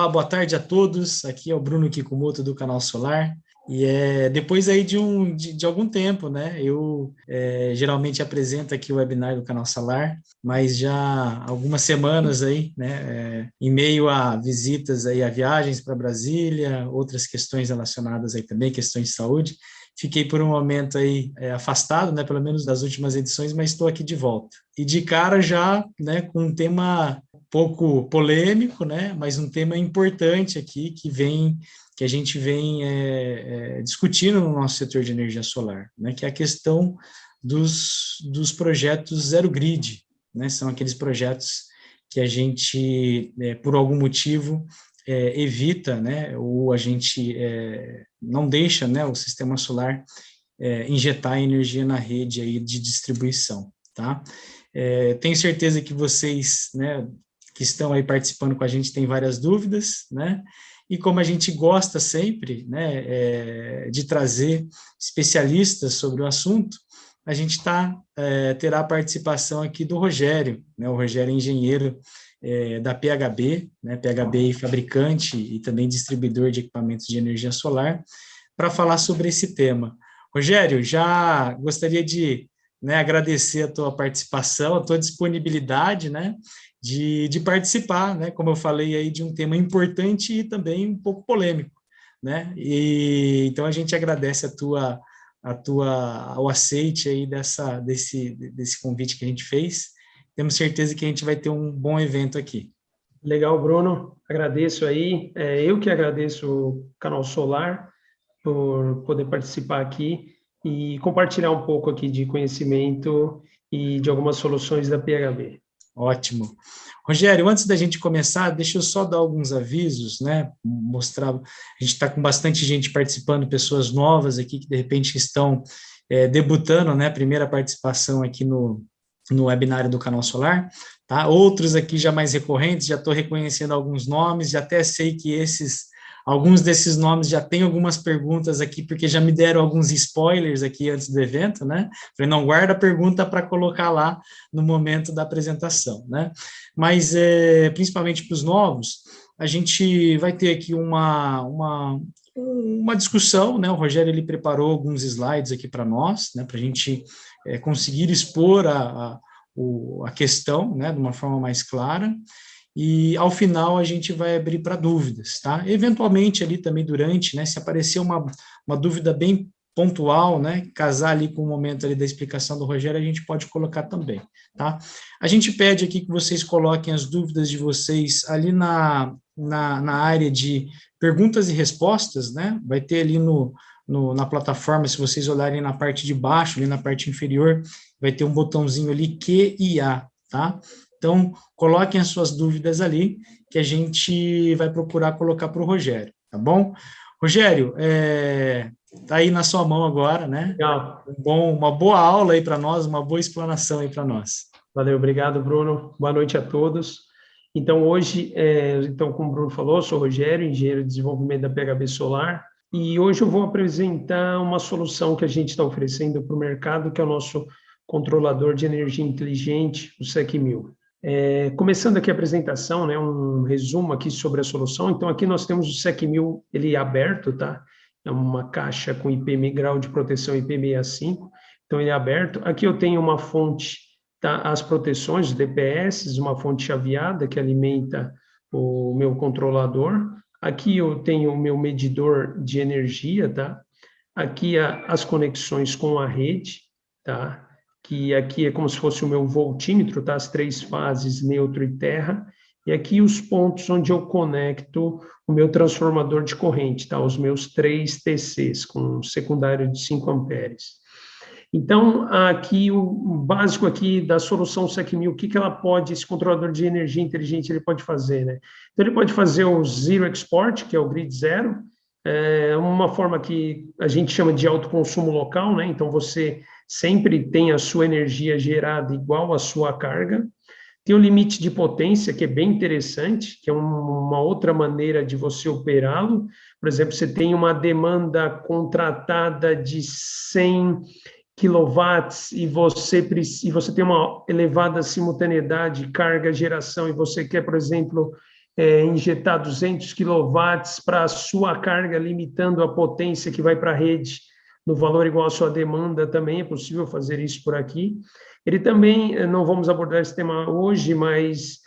Olá, boa tarde a todos. Aqui é o Bruno Kikumoto do Canal Solar. E depois aí de algum tempo, né? Eu geralmente apresento aqui o webinar do Canal Solar, mas já há algumas semanas aí, né? Em meio a visitas aí a viagens para Brasília, outras questões relacionadas aí também, questões de saúde. Fiquei por um momento aí afastado, né? Pelo menos das últimas edições, mas estou aqui de volta. E de cara já, né? Com um tema pouco polêmico, né? Mas um tema importante aqui que a gente vem discutindo no nosso setor de energia solar, né? Que é a questão dos projetos zero grid, né? São aqueles projetos que a gente, por algum motivo, evita, né? Ou a gente não deixa, né? O sistema solar injetar energia na rede aí de distribuição, tá? Tenho certeza que vocês, né, que estão aí participando com a gente têm várias dúvidas, né? E como a gente gosta sempre, né, de trazer especialistas sobre o assunto, a gente terá a participação aqui do Rogério, né? O Rogério é engenheiro da PHB, né? PHB fabricante e também distribuidor de equipamentos de energia solar, para falar sobre esse tema. Rogério, já gostaria de, né, agradecer a tua participação, a tua disponibilidade, né, de participar, né, como eu falei aí, de um tema importante e também um pouco polêmico, né, e então a gente agradece o aceite aí desse convite que a gente fez. Temos certeza que a gente vai ter um bom evento aqui. Legal, Bruno. Agradeço aí. Eu que agradeço o Canal Solar por poder participar aqui e compartilhar um pouco aqui de conhecimento e de algumas soluções da PHB. Ótimo. Rogério, antes da gente começar, deixa eu só dar alguns avisos, né? Mostrar, a gente está com bastante gente participando, pessoas novas aqui que de repente estão debutando, né? Primeira participação aqui no webinário do Canal Solar, tá? Outros aqui já mais recorrentes, já estou reconhecendo alguns nomes, já até sei que alguns desses nomes já tem algumas perguntas aqui, porque já me deram alguns spoilers aqui antes do evento, né? Falei, não, guarda a pergunta para colocar lá no momento da apresentação, né? Mas, principalmente para os novos, a gente vai ter aqui uma discussão, né? O Rogério, ele preparou alguns slides aqui para nós, né? Para a gente conseguir expor a questão, né? De uma forma mais clara. E, ao final, a gente vai abrir para dúvidas, tá? Eventualmente, ali também durante, né, se aparecer uma dúvida bem pontual, né, casar ali com o momento ali da explicação do Rogério, a gente pode colocar também, tá? A gente pede aqui que vocês coloquem as dúvidas de vocês ali na área de perguntas e respostas, né? Vai ter ali na plataforma, se vocês olharem na parte de baixo, ali na parte inferior, vai ter um botãozinho ali Q e A, tá? Então, coloquem as suas dúvidas ali, que a gente vai procurar colocar para o Rogério, tá bom? Rogério, tá aí na sua mão agora, né? Legal. Uma boa aula aí para nós, uma boa explanação aí para nós. Valeu, obrigado, Bruno. Boa noite a todos. Então, hoje, como o Bruno falou, sou o Rogério, engenheiro de desenvolvimento da PHB Solar, e hoje eu vou apresentar uma solução que a gente está oferecendo para o mercado, que é o nosso controlador de energia inteligente, o SEC 1000. Começando aqui a apresentação, né, um resumo aqui sobre a solução. Então, aqui nós temos o SEC 1000, ele é aberto, tá? É uma caixa com grau de proteção IP65, então ele é aberto. Aqui eu tenho uma fonte, tá? As proteções, DPS, uma fonte chaveada que alimenta o meu controlador. Aqui eu tenho o meu medidor de energia, tá? Aqui as conexões com a rede, tá? Que aqui é como se fosse o meu voltímetro, tá? As 3 fases, neutro e terra, e aqui os pontos onde eu conecto o meu transformador de corrente, tá? Os meus 3 TCs, com um secundário de 5 amperes. Então, aqui o básico aqui da solução SEC 1000, o que ela pode, esse controlador de energia inteligente, ele pode fazer, né? Então, ele pode fazer o Zero Export, que é o grid zero, uma forma que a gente chama de autoconsumo local, né? Então, você sempre tem a sua energia gerada igual à sua carga. Tem o limite de potência, que é bem interessante, que é uma outra maneira de você operá-lo. Por exemplo, você tem uma demanda contratada de 100 quilowatts e você tem uma elevada simultaneidade, carga, geração, e você quer, por exemplo, injetar 200 quilowatts para a sua carga, limitando a potência que vai para a rede no valor igual à sua demanda, também é possível fazer isso por aqui. Ele também, não vamos abordar esse tema hoje, mas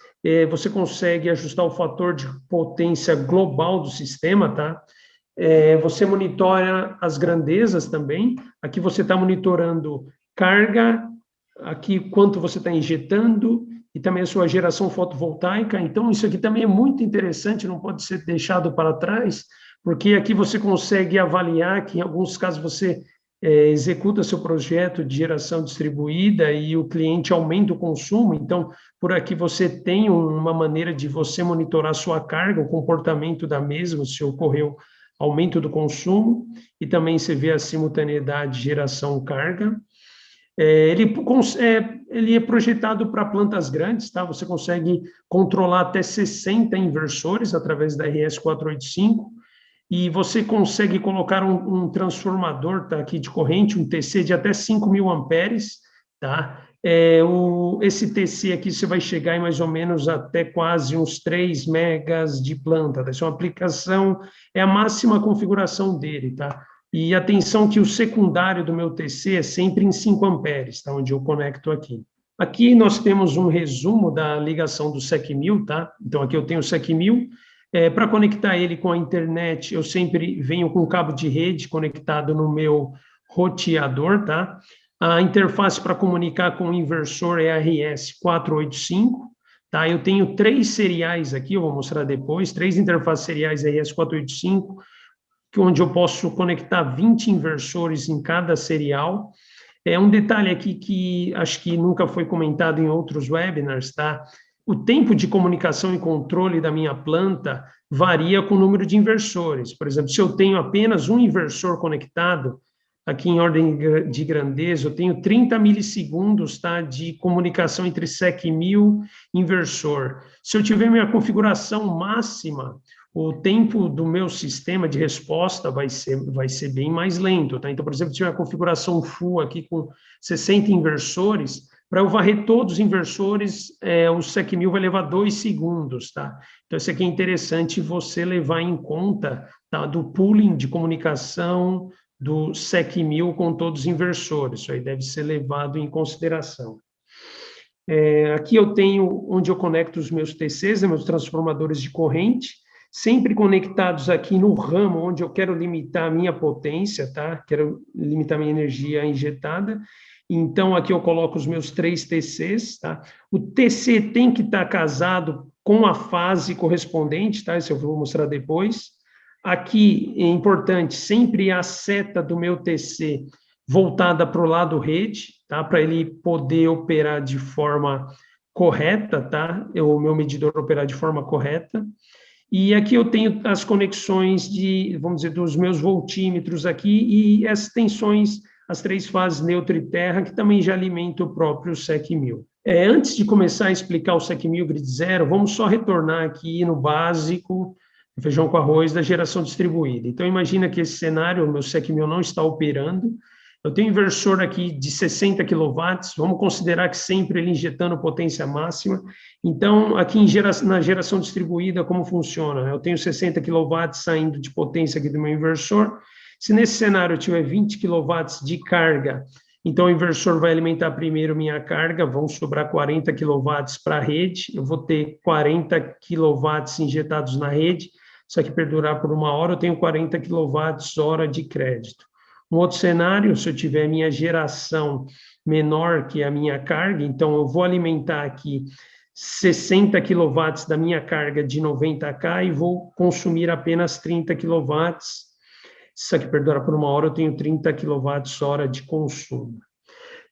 você consegue ajustar o fator de potência global do sistema, tá? Você monitora as grandezas também. Aqui você está monitorando carga, aqui quanto você está injetando, e também a sua geração fotovoltaica. Então, isso aqui também é muito interessante, não pode ser deixado para trás, porque aqui você consegue avaliar que, em alguns casos, você executa seu projeto de geração distribuída e o cliente aumenta o consumo. Então, por aqui você tem uma maneira de você monitorar a sua carga, o comportamento da mesma, se ocorreu aumento do consumo, e também você vê a simultaneidade geração-carga. Ele é projetado para plantas grandes, tá? Você consegue controlar até 60 inversores através da RS485, e você consegue colocar um transformador, tá, aqui de corrente, um TC de até 5.000 amperes, tá? Esse TC aqui você vai chegar em mais ou menos até quase uns 3 megas de planta, tá? Essa é uma aplicação, é a máxima configuração dele, tá? E atenção que o secundário do meu TC é sempre em 5 amperes, tá? Onde eu conecto aqui. Aqui nós temos um resumo da ligação do SEC1000, tá? Então aqui eu tenho o SEC1000. Para conectar ele com a internet, eu sempre venho com cabo de rede conectado no meu roteador, tá? A interface para comunicar com o inversor é a RS485, tá? Eu tenho 3 seriais aqui, eu vou mostrar depois, 3 interfaces seriais RS485, onde eu posso conectar 20 inversores em cada serial. Um detalhe aqui que acho que nunca foi comentado em outros webinars, tá? O tempo de comunicação e controle da minha planta varia com o número de inversores. Por exemplo, se eu tenho apenas um inversor conectado, aqui em ordem de grandeza, eu tenho 30 milissegundos, tá, de comunicação entre SEC1000 e inversor. Se eu tiver minha configuração máxima, o tempo do meu sistema de resposta vai ser bem mais lento, tá? Então, por exemplo, se tiver a configuração full aqui com 60 inversores, para eu varrer todos os inversores, o SEC1000 vai levar 2 segundos, tá? Então, isso aqui é interessante você levar em conta, tá, do pooling de comunicação do SEC1000 com todos os inversores. Isso aí deve ser levado em consideração. Aqui eu tenho onde eu conecto os meus TCs, meus transformadores de corrente, sempre conectados aqui no ramo onde eu quero limitar a minha potência, tá? Quero limitar a minha energia injetada. Então, aqui eu coloco os meus 3 TCs, tá? O TC tem que estar casado com a fase correspondente, tá? Isso eu vou mostrar depois. Aqui, é importante, sempre a seta do meu TC voltada para o lado rede, tá? Para ele poder operar de forma correta, tá? O meu medidor operar de forma correta. E aqui eu tenho as conexões vamos dizer, dos meus voltímetros aqui e as tensões, as 3 fases neutro e terra, que também já alimentam o próprio SEC1000. Antes de começar a explicar o SEC1000 Grid Zero, vamos só retornar aqui no básico, feijão com arroz, da geração distribuída. Então, imagina que esse cenário, o meu SEC1000 não está operando, eu tenho um inversor aqui de 60 kW, vamos considerar que sempre ele injetando potência máxima. Então, aqui na geração distribuída, como funciona? Eu tenho 60 kW saindo de potência aqui do meu inversor. Se nesse cenário eu tiver 20 kW de carga, então o inversor vai alimentar primeiro minha carga, vão sobrar 40 kW para a rede, eu vou ter 40 kW injetados na rede, isso aqui perdurar por 1 hora, eu tenho 40 kWh de crédito. Um outro cenário, se eu tiver minha geração menor que a minha carga, então eu vou alimentar aqui 60 kW da minha carga de 90K e vou consumir apenas 30 kW. Isso aqui perdura por 1 hora, eu tenho 30 kWh de consumo.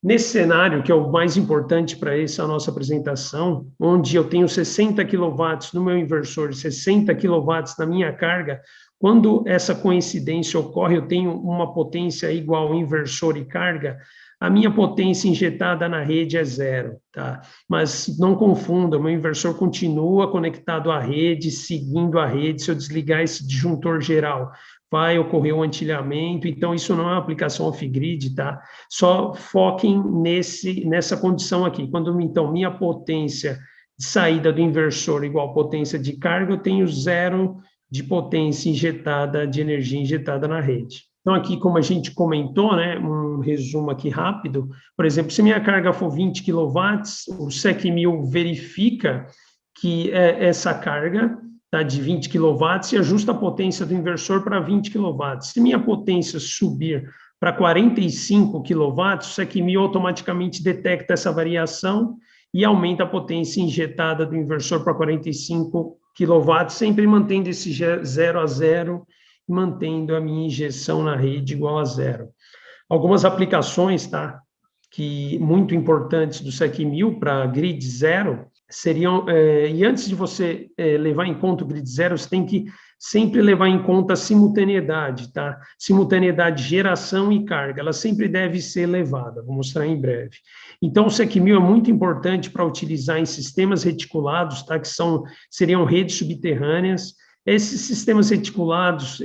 Nesse cenário, que é o mais importante para essa nossa apresentação, onde eu tenho 60 kW no meu inversor, 60 kW na minha carga, quando essa coincidência ocorre, eu tenho uma potência igual inversor e carga, a minha potência injetada na rede é 0, tá? Mas não confunda, o meu inversor continua conectado à rede, seguindo a rede. Se eu desligar esse disjuntor geral, vai ocorrer um antilhamento, então isso não é uma aplicação off-grid, tá? Só foquem nessa condição aqui. Quando, então, minha potência saída do inversor igual potência de carga, eu tenho zero de potência injetada, de energia injetada na rede. Então, aqui, como a gente comentou, né, um resumo aqui rápido, por exemplo, se minha carga for 20 kW, o SEC 1000 verifica que essa carga está de 20 kW e ajusta a potência do inversor para 20 kW. Se minha potência subir para 45 kW, o SEC 1000 automaticamente detecta essa variação e aumenta a potência injetada do inversor para 45 kW, sempre mantendo esse 0 a 0, mantendo a minha injeção na rede igual a zero. Algumas aplicações, tá, que muito importantes do SEC 1000 para grid zero seriam, e antes de você levar em conta o grid zero, você tem que sempre levar em conta a simultaneidade, tá? Simultaneidade, geração e carga, ela sempre deve ser elevada, vou mostrar em breve. Então, o SEC 1000 é muito importante para utilizar em sistemas reticulados, tá? Que seriam redes subterrâneas. Esses sistemas reticulados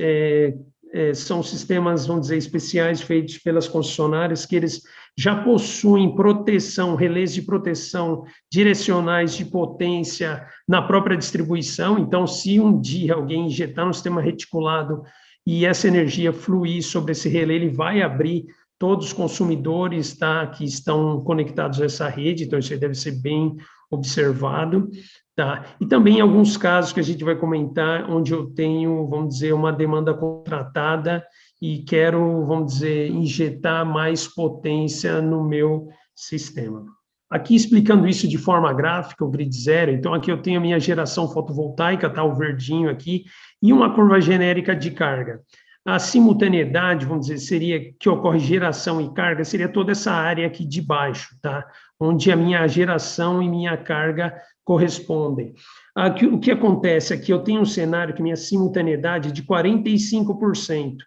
são sistemas, vamos dizer, especiais feitos pelas concessionárias, que eles já possuem proteção, relés de proteção direcionais de potência na própria distribuição. Então, se um dia alguém injetar um sistema reticulado e essa energia fluir sobre esse relé, ele vai abrir todos os consumidores, tá, que estão conectados a essa rede, então isso aí deve ser bem observado. Tá. E também alguns casos que a gente vai comentar, onde eu tenho, vamos dizer, uma demanda contratada e quero, vamos dizer, injetar mais potência no meu sistema. Aqui explicando isso de forma gráfica, o grid zero, então aqui eu tenho a minha geração fotovoltaica, tá, o verdinho aqui, e uma curva genérica de carga. A simultaneidade, vamos dizer, seria que ocorre geração e carga, seria toda essa área aqui de baixo, tá? Onde a minha geração e minha carga correspondem. Aqui, o que acontece aqui, eu tenho um cenário que minha simultaneidade é de 45%.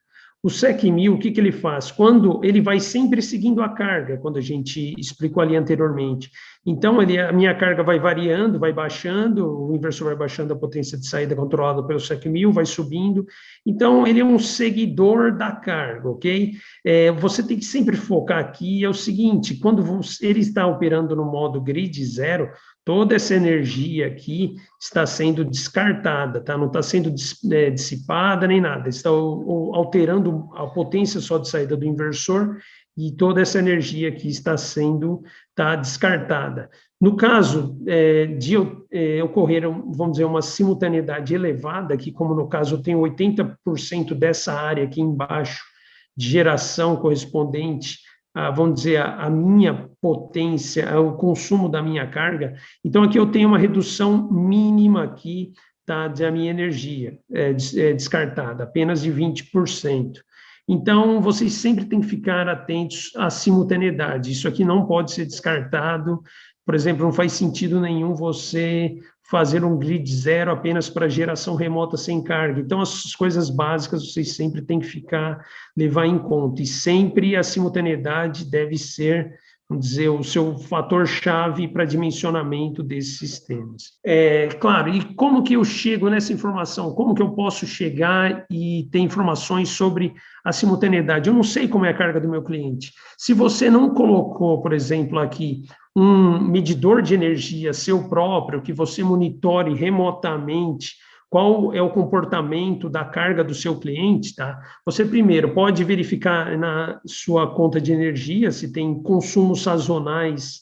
O SEC 1000, o que ele faz? Quando ele vai sempre seguindo a carga, quando a gente explicou ali anteriormente. Então, a minha carga vai variando, vai baixando, o inversor vai baixando a potência de saída controlada pelo SEC 1000, vai subindo. Então, ele é um seguidor da carga, ok? Você tem que sempre focar aqui, é o seguinte, quando ele está operando no modo grid zero, toda essa energia aqui está sendo descartada, tá? Não está sendo dissipada nem nada, está alterando a potência só de saída do inversor e toda essa energia aqui está sendo descartada. No caso de ocorrer, vamos dizer, uma simultaneidade elevada, que como no caso eu tenho 80% dessa área aqui embaixo de geração correspondente vamos dizer, a minha potência, o consumo da minha carga. Então, aqui eu tenho uma redução mínima aqui, tá, da minha energia descartada, apenas de 20%. Então, vocês sempre têm que ficar atentos à simultaneidade. Isso aqui não pode ser descartado. Por exemplo, não faz sentido nenhum você fazer um grid zero apenas para geração remota sem carga. Então, as coisas básicas vocês sempre têm que levar em conta. E sempre a simultaneidade deve ser, vamos dizer, o seu fator-chave para dimensionamento desses sistemas. Claro, e como que eu chego nessa informação? Como que eu posso chegar e ter informações sobre a simultaneidade? Eu não sei como é a carga do meu cliente. Se você não colocou, por exemplo, aqui, um medidor de energia seu próprio, que você monitore remotamente qual é o comportamento da carga do seu cliente, tá? Você primeiro pode verificar na sua conta de energia se tem consumos sazonais,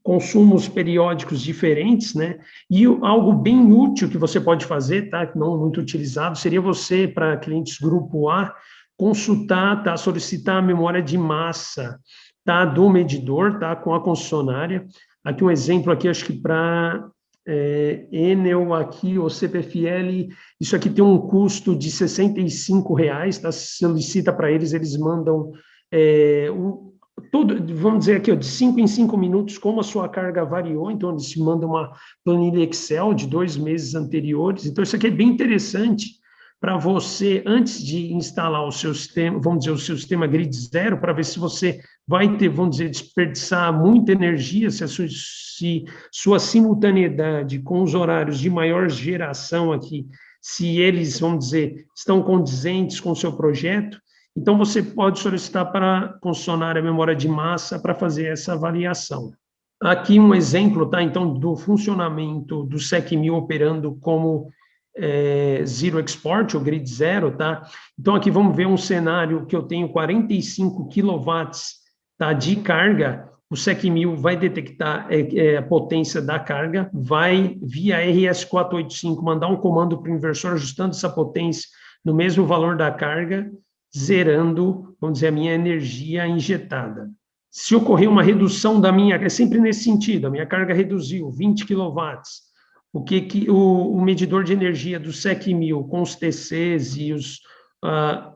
consumos periódicos diferentes, né? E algo bem útil que você pode fazer, tá? Não muito utilizado, seria você, para clientes grupo A, consultar, tá? Solicitar a memória de massa, tá, do medidor, tá, com a concessionária. Aqui um exemplo aqui, acho que para Enel aqui, ou CPFL, isso aqui tem um custo de R$65, tá, solicita para eles, eles mandam tudo, vamos dizer aqui, ó, de 5 em 5 minutos, como a sua carga variou, então eles te mandam uma planilha Excel de 2 meses anteriores, então isso aqui é bem interessante, para você, antes de instalar o seu sistema, vamos dizer, o seu sistema grid zero, para ver se você vai ter, vamos dizer, desperdiçar muita energia, se sua simultaneidade com os horários de maior geração aqui, se eles, vamos dizer, estão condizentes com o seu projeto, então você pode solicitar para a concessionária memória de massa para fazer essa avaliação. Aqui um exemplo, tá? Então, do funcionamento do SEC-1000 operando como Zero Export, ou Grid Zero, tá? Então, aqui vamos ver um cenário que eu tenho 45 quilowatts, tá, de carga. O SEC-1000 vai detectar a potência da carga, vai, via RS-485, mandar um comando para o inversor ajustando essa potência no mesmo valor da carga, zerando, vamos dizer, a minha energia injetada. Se ocorrer uma redução da minha, é sempre nesse sentido, a minha carga reduziu 20 quilowatts, que o medidor de energia do SEC-1000 com os TCs e os,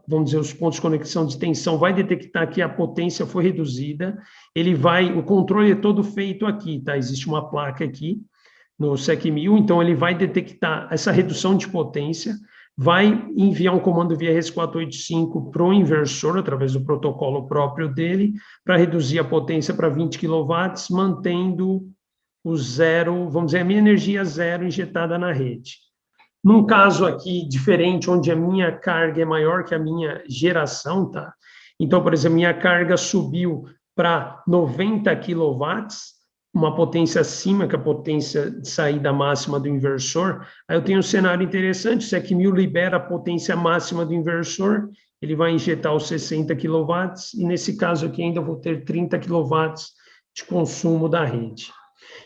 vamos dizer, os pontos de conexão de tensão vai detectar que a potência foi reduzida, ele vai, o controle é todo feito aqui, tá? Existe uma placa aqui no SEC-1000, então ele vai detectar essa redução de potência, vai enviar um comando via RS-485 para o inversor, através do protocolo próprio dele, para reduzir a potência para 20 kW, mantendo o zero, vamos dizer, a minha energia zero injetada na rede. Num caso aqui diferente, onde a minha carga é maior que a minha geração, tá? Então, por exemplo, minha carga subiu para 90 quilowatts, uma potência acima que a potência de saída máxima do inversor. Aí eu tenho um cenário interessante, se é que 1000 libera a potência máxima do inversor, ele vai injetar os 60 quilowatts, e nesse caso aqui ainda vou ter 30 quilowatts de consumo da rede.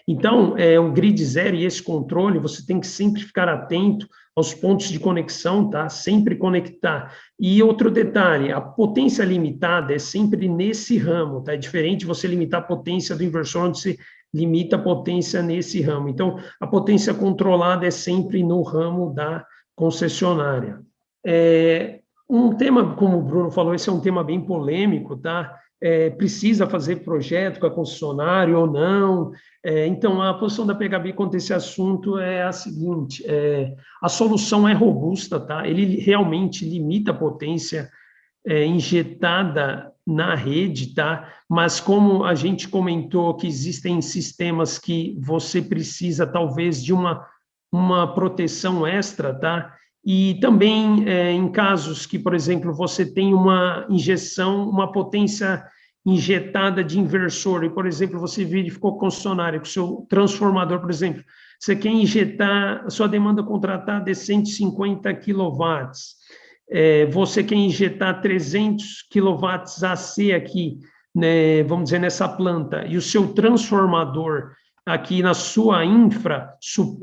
Então, o grid zero e esse controle, você tem que sempre ficar atento aos pontos de conexão, tá? Sempre conectar. E outro detalhe, a potência limitada é sempre nesse ramo, tá? É diferente você limitar a potência do inversor, onde você limita a potência nesse ramo. Então, a potência controlada é sempre no ramo da concessionária. Um tema, como o Bruno falou, esse é um tema bem polêmico, tá? Precisa fazer projeto com a concessionária ou não. Então, a posição da PHB quanto a esse assunto é a seguinte: a solução é robusta, tá? Ele realmente limita a potência injetada na rede, tá? Mas como a gente comentou que existem sistemas que você precisa talvez de uma proteção extra, tá? E também em casos que, por exemplo, você tem uma injeção, uma potência injetada de inversor, e, por exemplo, você verificou concessionária com o seu transformador, por exemplo, você quer injetar, a sua demanda contratada é 150 quilowatts, você quer injetar 300 quilowatts AC aqui, né, vamos dizer, nessa planta, e o seu transformador aqui na sua infra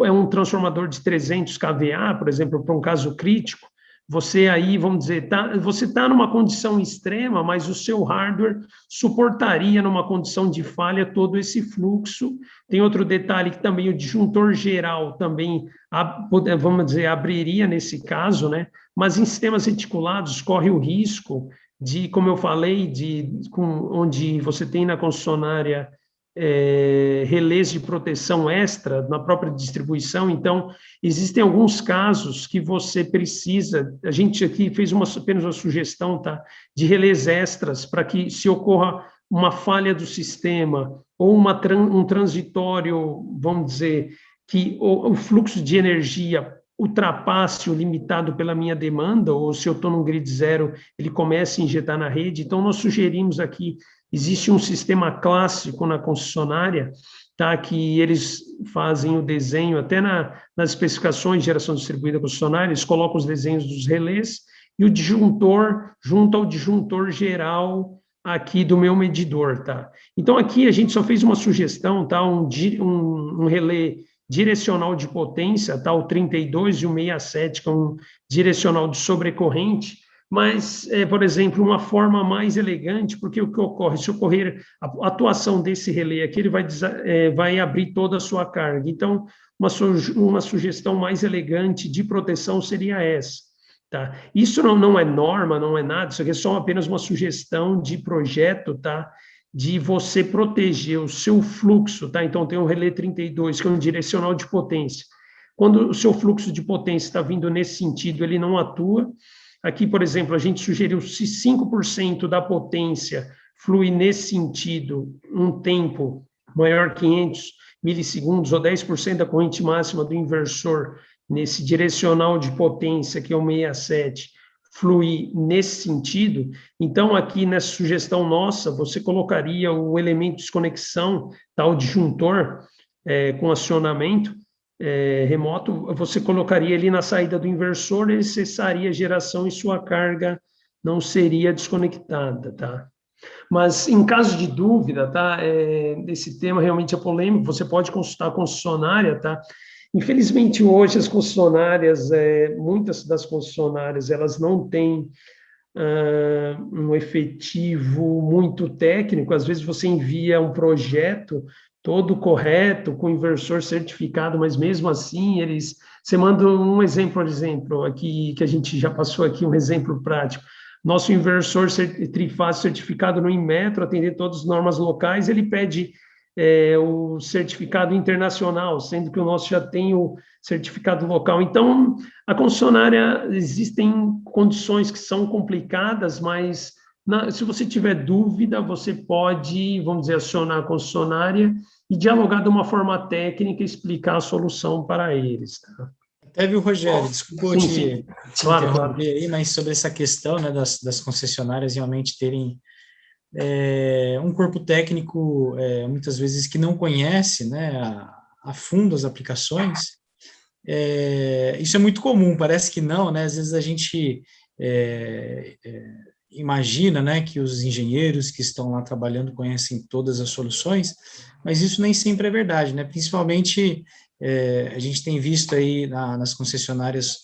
é um transformador de 300 kVA, por exemplo, para um caso crítico, você aí, vamos dizer, você está numa condição extrema, mas o seu hardware suportaria numa condição de falha todo esse fluxo. Tem outro detalhe que também o disjuntor geral também, vamos dizer, abriria nesse caso, né? Mas em sistemas reticulados corre o risco de, como eu falei, onde você tem na concessionária relés de proteção extra na própria distribuição. Então, existem alguns casos que você precisa, a gente aqui fez apenas uma sugestão, tá, de relés extras para que, se ocorra uma falha do sistema ou um transitório, vamos dizer, que o fluxo de energia ultrapasse o limitado pela minha demanda, ou se eu estou num grid zero, ele comece a injetar na rede. Então, nós sugerimos aqui, existe um sistema clássico na concessionária, tá, que eles fazem o desenho, até nas especificações de geração distribuída concessionária, eles colocam os desenhos dos relés, e o disjuntor junto ao disjuntor geral aqui do meu medidor, tá? Então, aqui a gente só fez uma sugestão, tá, um relé direcional de potência, tá, o 32 e o 67, que é um direcional de sobrecorrente, mas, por exemplo, uma forma mais elegante, porque o que ocorre, se ocorrer a atuação desse relé aqui, ele vai abrir toda a sua carga. Então, uma sugestão mais elegante de proteção seria essa. Tá? Isso não é norma, não é nada, isso aqui é só apenas uma sugestão de projeto, tá? De você proteger o seu fluxo, tá? Então, tem um relé 32, que é um direcional de potência. Quando o seu fluxo de potência está vindo nesse sentido, ele não atua. Aqui, por exemplo, a gente sugeriu se 5% da potência flui nesse sentido, um tempo maior que 500 milissegundos, ou 10% da corrente máxima do inversor, nesse direcional de potência, que é o 67, fluir nesse sentido, então aqui nessa sugestão nossa, você colocaria o elemento de desconexão, tal disjuntor, com acionamento remoto, você colocaria ali na saída do inversor, ele cessaria a geração e sua carga não seria desconectada, tá? Mas, em caso de dúvida, tá? Esse tema realmente é polêmico, você pode consultar a concessionária, tá? Infelizmente, hoje, as concessionárias, muitas das concessionárias, elas não têm um efetivo muito técnico. Às vezes, você envia um projeto todo correto, com inversor certificado, mas mesmo assim, você manda um exemplo, por exemplo, aqui, que a gente já passou aqui, um exemplo prático. Nosso inversor trifásico certificado no Inmetro, atender todas as normas locais, ele pede o certificado internacional, sendo que o nosso já tem o certificado local. Então, a concessionária, existem condições que são complicadas, mas se você tiver dúvida, você pode, vamos dizer, acionar a concessionária e dialogar de uma forma técnica e explicar a solução para eles. Tá? Até viu, Rogério, desculpa eu te claro, interromper aí, mas sobre essa questão, né, das concessionárias realmente terem um corpo técnico, muitas vezes, que não conhece, né, a fundo as aplicações, isso é muito comum, parece que não, né, às vezes a gente imagina, né, que os engenheiros que estão lá trabalhando conhecem todas as soluções, mas isso nem sempre é verdade, né, principalmente a gente tem visto aí nas concessionárias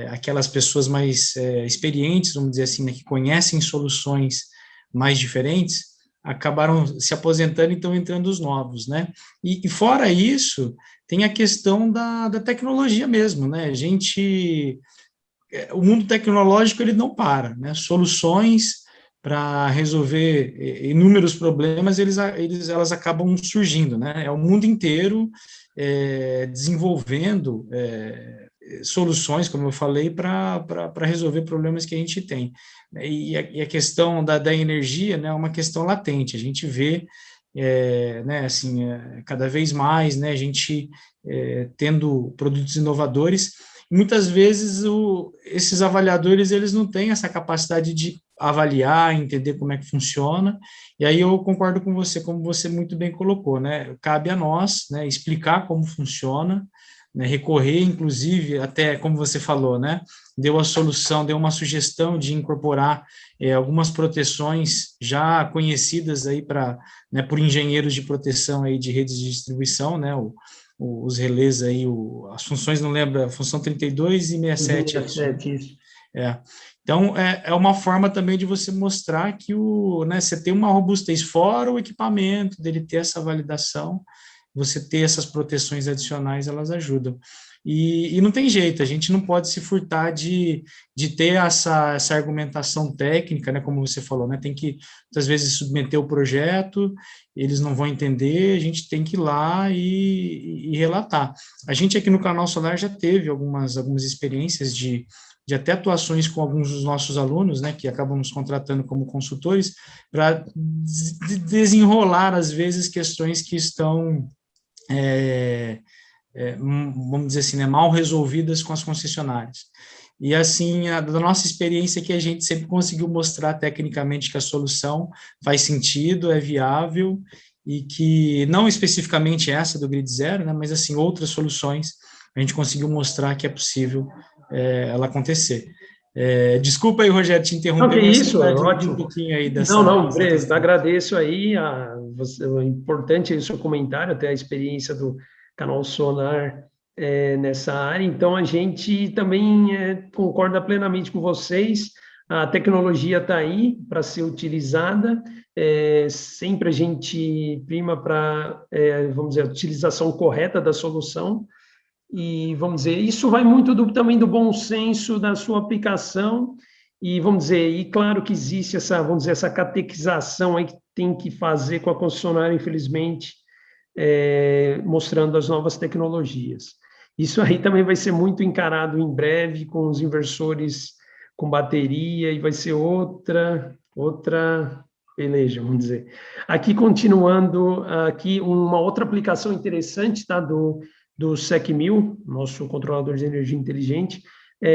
aquelas pessoas mais experientes, vamos dizer assim, né, que conhecem soluções mais diferentes, acabaram se aposentando e estão entrando os novos, né? E fora isso, tem a questão da tecnologia mesmo, né? O mundo tecnológico, ele não para, né? Soluções para resolver inúmeros problemas, elas acabam surgindo, né? É o mundo inteiro desenvolvendo soluções, como eu falei, para resolver problemas que a gente tem. E a questão da energia, né, é uma questão latente. A gente vê, né, assim, cada vez mais, né, a gente tendo produtos inovadores. Muitas vezes esses avaliadores, eles não têm essa capacidade de avaliar, entender como é que funciona, e aí eu concordo com você, como você muito bem colocou, né, cabe a nós, né, explicar como funciona, né, recorrer, inclusive, até como você falou, né, deu a solução, deu uma sugestão de incorporar algumas proteções já conhecidas aí né, por engenheiros de proteção aí de redes de distribuição, né, os relés aí, as funções, não lembro, a função 32 e 67. 67, isso. Então, é uma forma também de você mostrar que né, você tem uma robustez, fora o equipamento, dele ter essa validação, você ter essas proteções adicionais, elas ajudam. E não tem jeito, a gente não pode se furtar de ter essa argumentação técnica, né, como você falou, né, tem que, muitas vezes, submeter o projeto, eles não vão entender, a gente tem que ir lá e relatar. A gente aqui no Canal Solar já teve algumas experiências de até atuações com alguns dos nossos alunos, né, que acabam nos contratando como consultores, para desenrolar, às vezes, questões que estão vamos dizer assim, né, mal resolvidas com as concessionárias. E assim, da nossa experiência que a gente sempre conseguiu mostrar tecnicamente que a solução faz sentido, é viável, e que não especificamente essa do Grid Zero, né, mas assim, outras soluções, a gente conseguiu mostrar que é possível ela acontecer. Desculpa aí, Rogério, te interromper, não, que mas isso, ótimo. Um pouquinho aí dessa... Não, agradeço aí, é importante o seu comentário, até a experiência do Canal Solar nessa área, então a gente também concorda plenamente com vocês, a tecnologia está aí para ser utilizada, sempre a gente prima para, vamos dizer, a utilização correta da solução, e, vamos dizer, isso vai muito também do bom senso da sua aplicação, e, vamos dizer, e claro que existe essa, vamos dizer, essa catequização aí que tem que fazer com a concessionária, infelizmente, mostrando as novas tecnologias. Isso aí também vai ser muito encarado em breve com os inversores com bateria, e vai ser outra peleja, vamos dizer. Aqui, continuando, aqui uma outra aplicação interessante, tá, do SEC1000, nosso controlador de energia inteligente,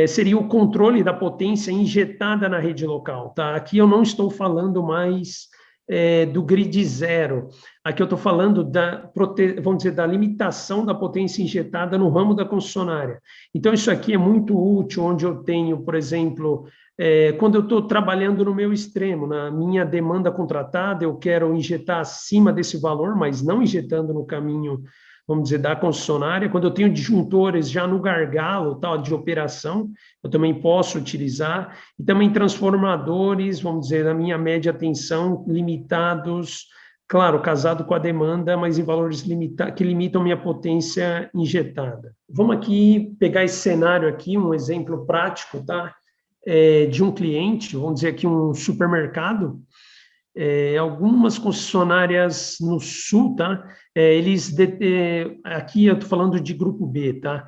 seria o controle da potência injetada na rede local, tá? Aqui eu não estou falando mais do grid zero, aqui eu estou falando vamos dizer, da limitação da potência injetada no ramo da concessionária. Então, isso aqui é muito útil, onde eu tenho, por exemplo, quando eu estou trabalhando no meu extremo, na minha demanda contratada, eu quero injetar acima desse valor, mas não injetando no caminho, vamos dizer, da concessionária. Quando eu tenho disjuntores já no gargalo, tal, de operação, eu também posso utilizar. E também transformadores, vamos dizer, na minha média tensão, limitados, claro, casado com a demanda, mas em valores que limitam minha potência injetada. Vamos aqui pegar esse cenário aqui, um exemplo prático, tá? De um cliente, vamos dizer aqui um supermercado, algumas concessionárias no sul, tá? Aqui eu estou falando de grupo B, tá?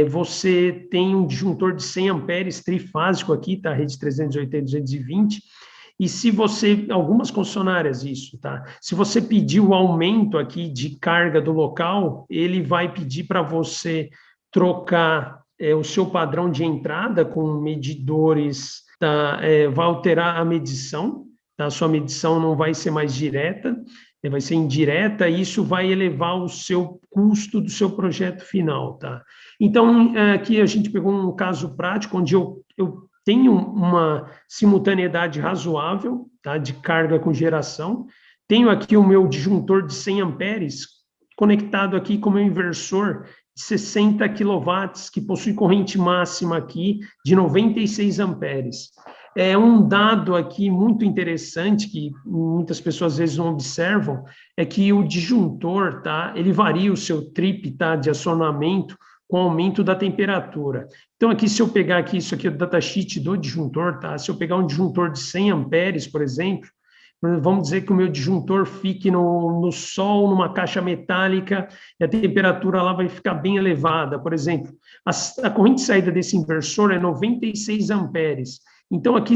Você tem um disjuntor de 100 amperes trifásico aqui, tá? Rede 380, 220. E se você, algumas concessionárias isso, tá? Se você pedir o aumento aqui de carga do local, ele vai pedir para você trocar o seu padrão de entrada com medidores, tá? Vai alterar a medição, tá? A sua medição não vai ser mais direta, vai ser indireta, e isso vai elevar o seu custo do seu projeto final, tá? Então, aqui a gente pegou um caso prático, onde eu tenho uma simultaneidade razoável, tá, de carga com geração, tenho aqui o meu disjuntor de 100 amperes conectado aqui com o meu inversor de 60 kW, que possui corrente máxima aqui de 96 amperes. Um dado aqui muito interessante, que muitas pessoas às vezes não observam, é que o disjuntor, tá, ele varia o seu trip, tá, de acionamento com o aumento da temperatura. Então, aqui, se eu pegar aqui, isso aqui é o datasheet do disjuntor, tá? Se eu pegar um disjuntor de 100 amperes, por exemplo, vamos dizer que o meu disjuntor fique no sol, numa caixa metálica, e a temperatura lá vai ficar bem elevada. Por exemplo, a corrente de saída desse inversor é 96 amperes. Então, aqui,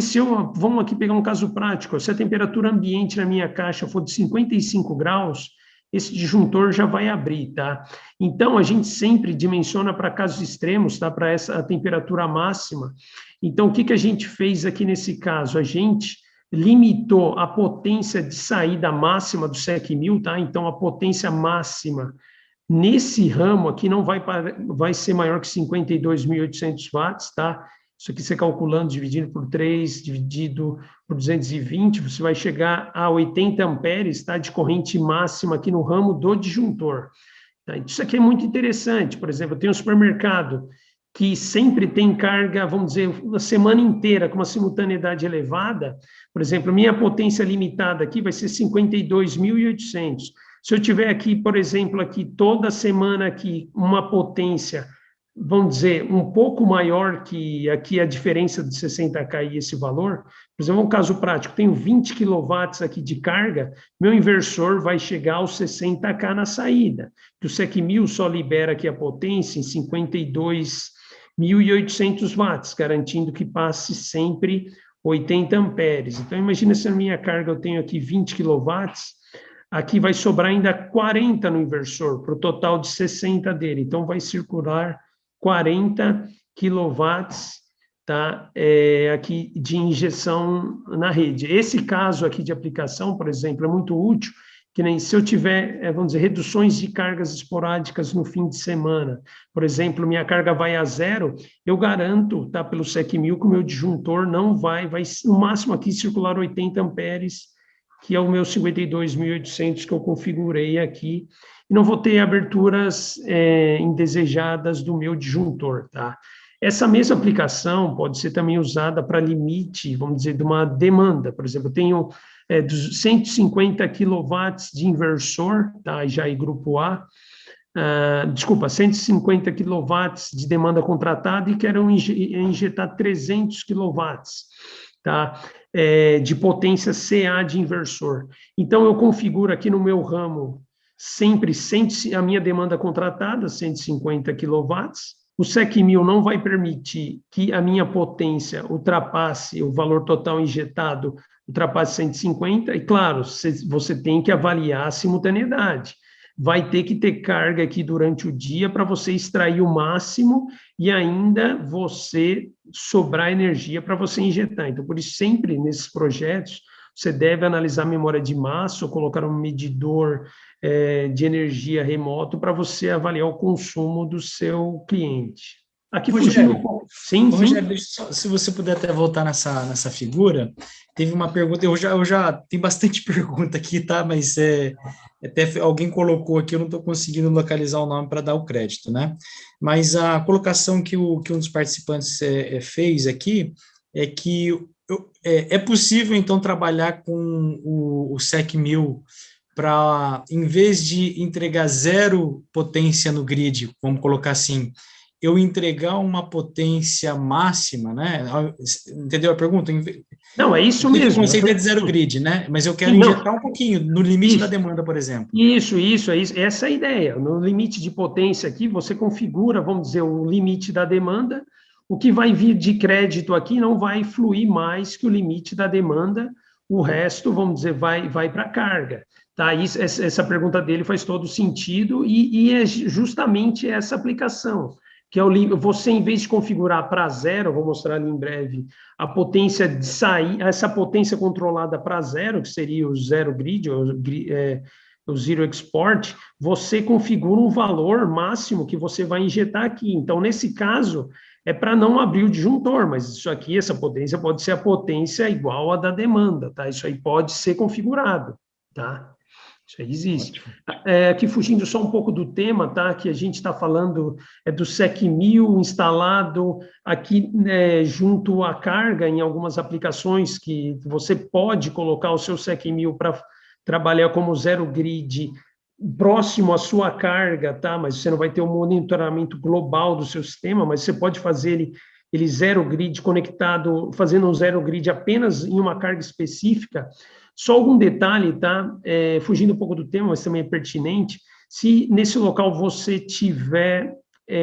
vamos aqui pegar um caso prático, se a temperatura ambiente na minha caixa for de 55 graus, esse disjuntor já vai abrir, tá? Então, a gente sempre dimensiona para casos extremos, tá? Para essa temperatura máxima. Então, o que a gente fez aqui nesse caso? A gente limitou a potência de saída máxima do SEC 1000, tá? Então, a potência máxima nesse ramo aqui não vai ser maior que 52.800 watts, tá? Isso aqui você calculando, dividindo por 3, dividido por 220, você vai chegar a 80 amperes, tá, de corrente máxima aqui no ramo do disjuntor. Tá? Isso aqui é muito interessante. Por exemplo, eu tenho um supermercado que sempre tem carga, vamos dizer, uma semana inteira com uma simultaneidade elevada. Por exemplo, minha potência limitada aqui vai ser 52.800. Se eu tiver aqui, por exemplo, aqui toda semana aqui uma potência, vamos dizer, um pouco maior que aqui a diferença de 60kW e esse valor, por exemplo, um caso prático, tenho 20 kW aqui de carga, meu inversor vai chegar aos 60kW na saída, que o SEC 1000 só libera aqui a potência em 52.800 watts, garantindo que passe sempre 80 amperes. Então, imagina se na minha carga eu tenho aqui 20 kW, aqui vai sobrar ainda 40 no inversor, para o total de 60 dele. Então, vai circular 40 quilowatts, tá, aqui de injeção na rede. Esse caso aqui de aplicação, por exemplo, é muito útil, que nem se eu tiver, vamos dizer, reduções de cargas esporádicas no fim de semana. Por exemplo, minha carga vai a zero, eu garanto, tá, pelo SEC 1000, que o meu disjuntor não vai no máximo aqui circular 80 amperes, que é o meu 52.800 que eu configurei aqui, e não vou ter aberturas indesejadas do meu disjuntor, tá? Essa mesma aplicação pode ser também usada para limite, vamos dizer, de uma demanda. Por exemplo, eu tenho 150 kW de inversor, tá? Já em grupo A, 150 kW de demanda contratada e quero injetar 300 kW, tá? De potência CA de inversor. Então, eu configuro aqui no meu ramo sempre a minha demanda contratada, 150 kW. O SEC 1000 não vai permitir que a minha potência ultrapasse o valor total injetado, ultrapasse 150, e claro, você tem que avaliar a simultaneidade. vai ter que ter carga aqui durante o dia para você extrair o máximo e ainda você sobrar energia para você injetar. Então, por isso, sempre nesses projetos, você deve analisar a memória de massa ou colocar um medidor de energia remoto para você avaliar o consumo do seu cliente. Aqui fugindo um Rogério, pouco. Sim, Rogério, sim. se você puder até voltar nessa figura, teve uma pergunta, eu já tem bastante pergunta aqui, tá? Mas até alguém colocou aqui, eu não estou conseguindo localizar o nome para dar o crédito, né? Mas a colocação que um dos participantes fez aqui é que é possível, então, trabalhar com o SEC 1000 para, em vez de entregar zero potência no grid, vamos colocar assim, eu entregar uma potência máxima, né? Entendeu a pergunta? Não, é Eu isso sei que o mesmo. conceito é de zero grid, né? Mas eu quero Sim, não. injetar um pouquinho no limite da Isso. demanda, por exemplo. Isso. Essa é a ideia. No limite de potência aqui, você configura, vamos dizer, o limite da demanda. O que vai vir de crédito aqui não vai fluir mais que o limite da demanda. O resto, vamos dizer, vai para a carga. Tá? Essa pergunta dele faz todo sentido e é justamente essa aplicação. Que é você, em vez de configurar para zero, eu vou mostrar ali em breve, a potência de sair, essa potência controlada para zero, que seria o zero grid, o zero export, você configura um valor máximo que você vai injetar aqui. Então, nesse caso, é para não abrir o disjuntor, mas isso aqui, essa potência pode ser a potência igual à da demanda, tá? Isso aí pode ser configurado, tá? Isso aí existe. Ótimo. Aqui fugindo só um pouco do tema, tá? Que a gente está falando do SEC 1000 instalado aqui junto à carga em algumas aplicações que você pode colocar o seu SEC 1000 para trabalhar como zero grid próximo à sua carga, tá? Mas você não vai ter um monitoramento global do seu sistema, mas você pode fazer ele zero grid conectado, fazendo um zero grid apenas em uma carga específica. Só algum detalhe, tá? Fugindo um pouco do tema, mas também é pertinente. Se nesse local você tiver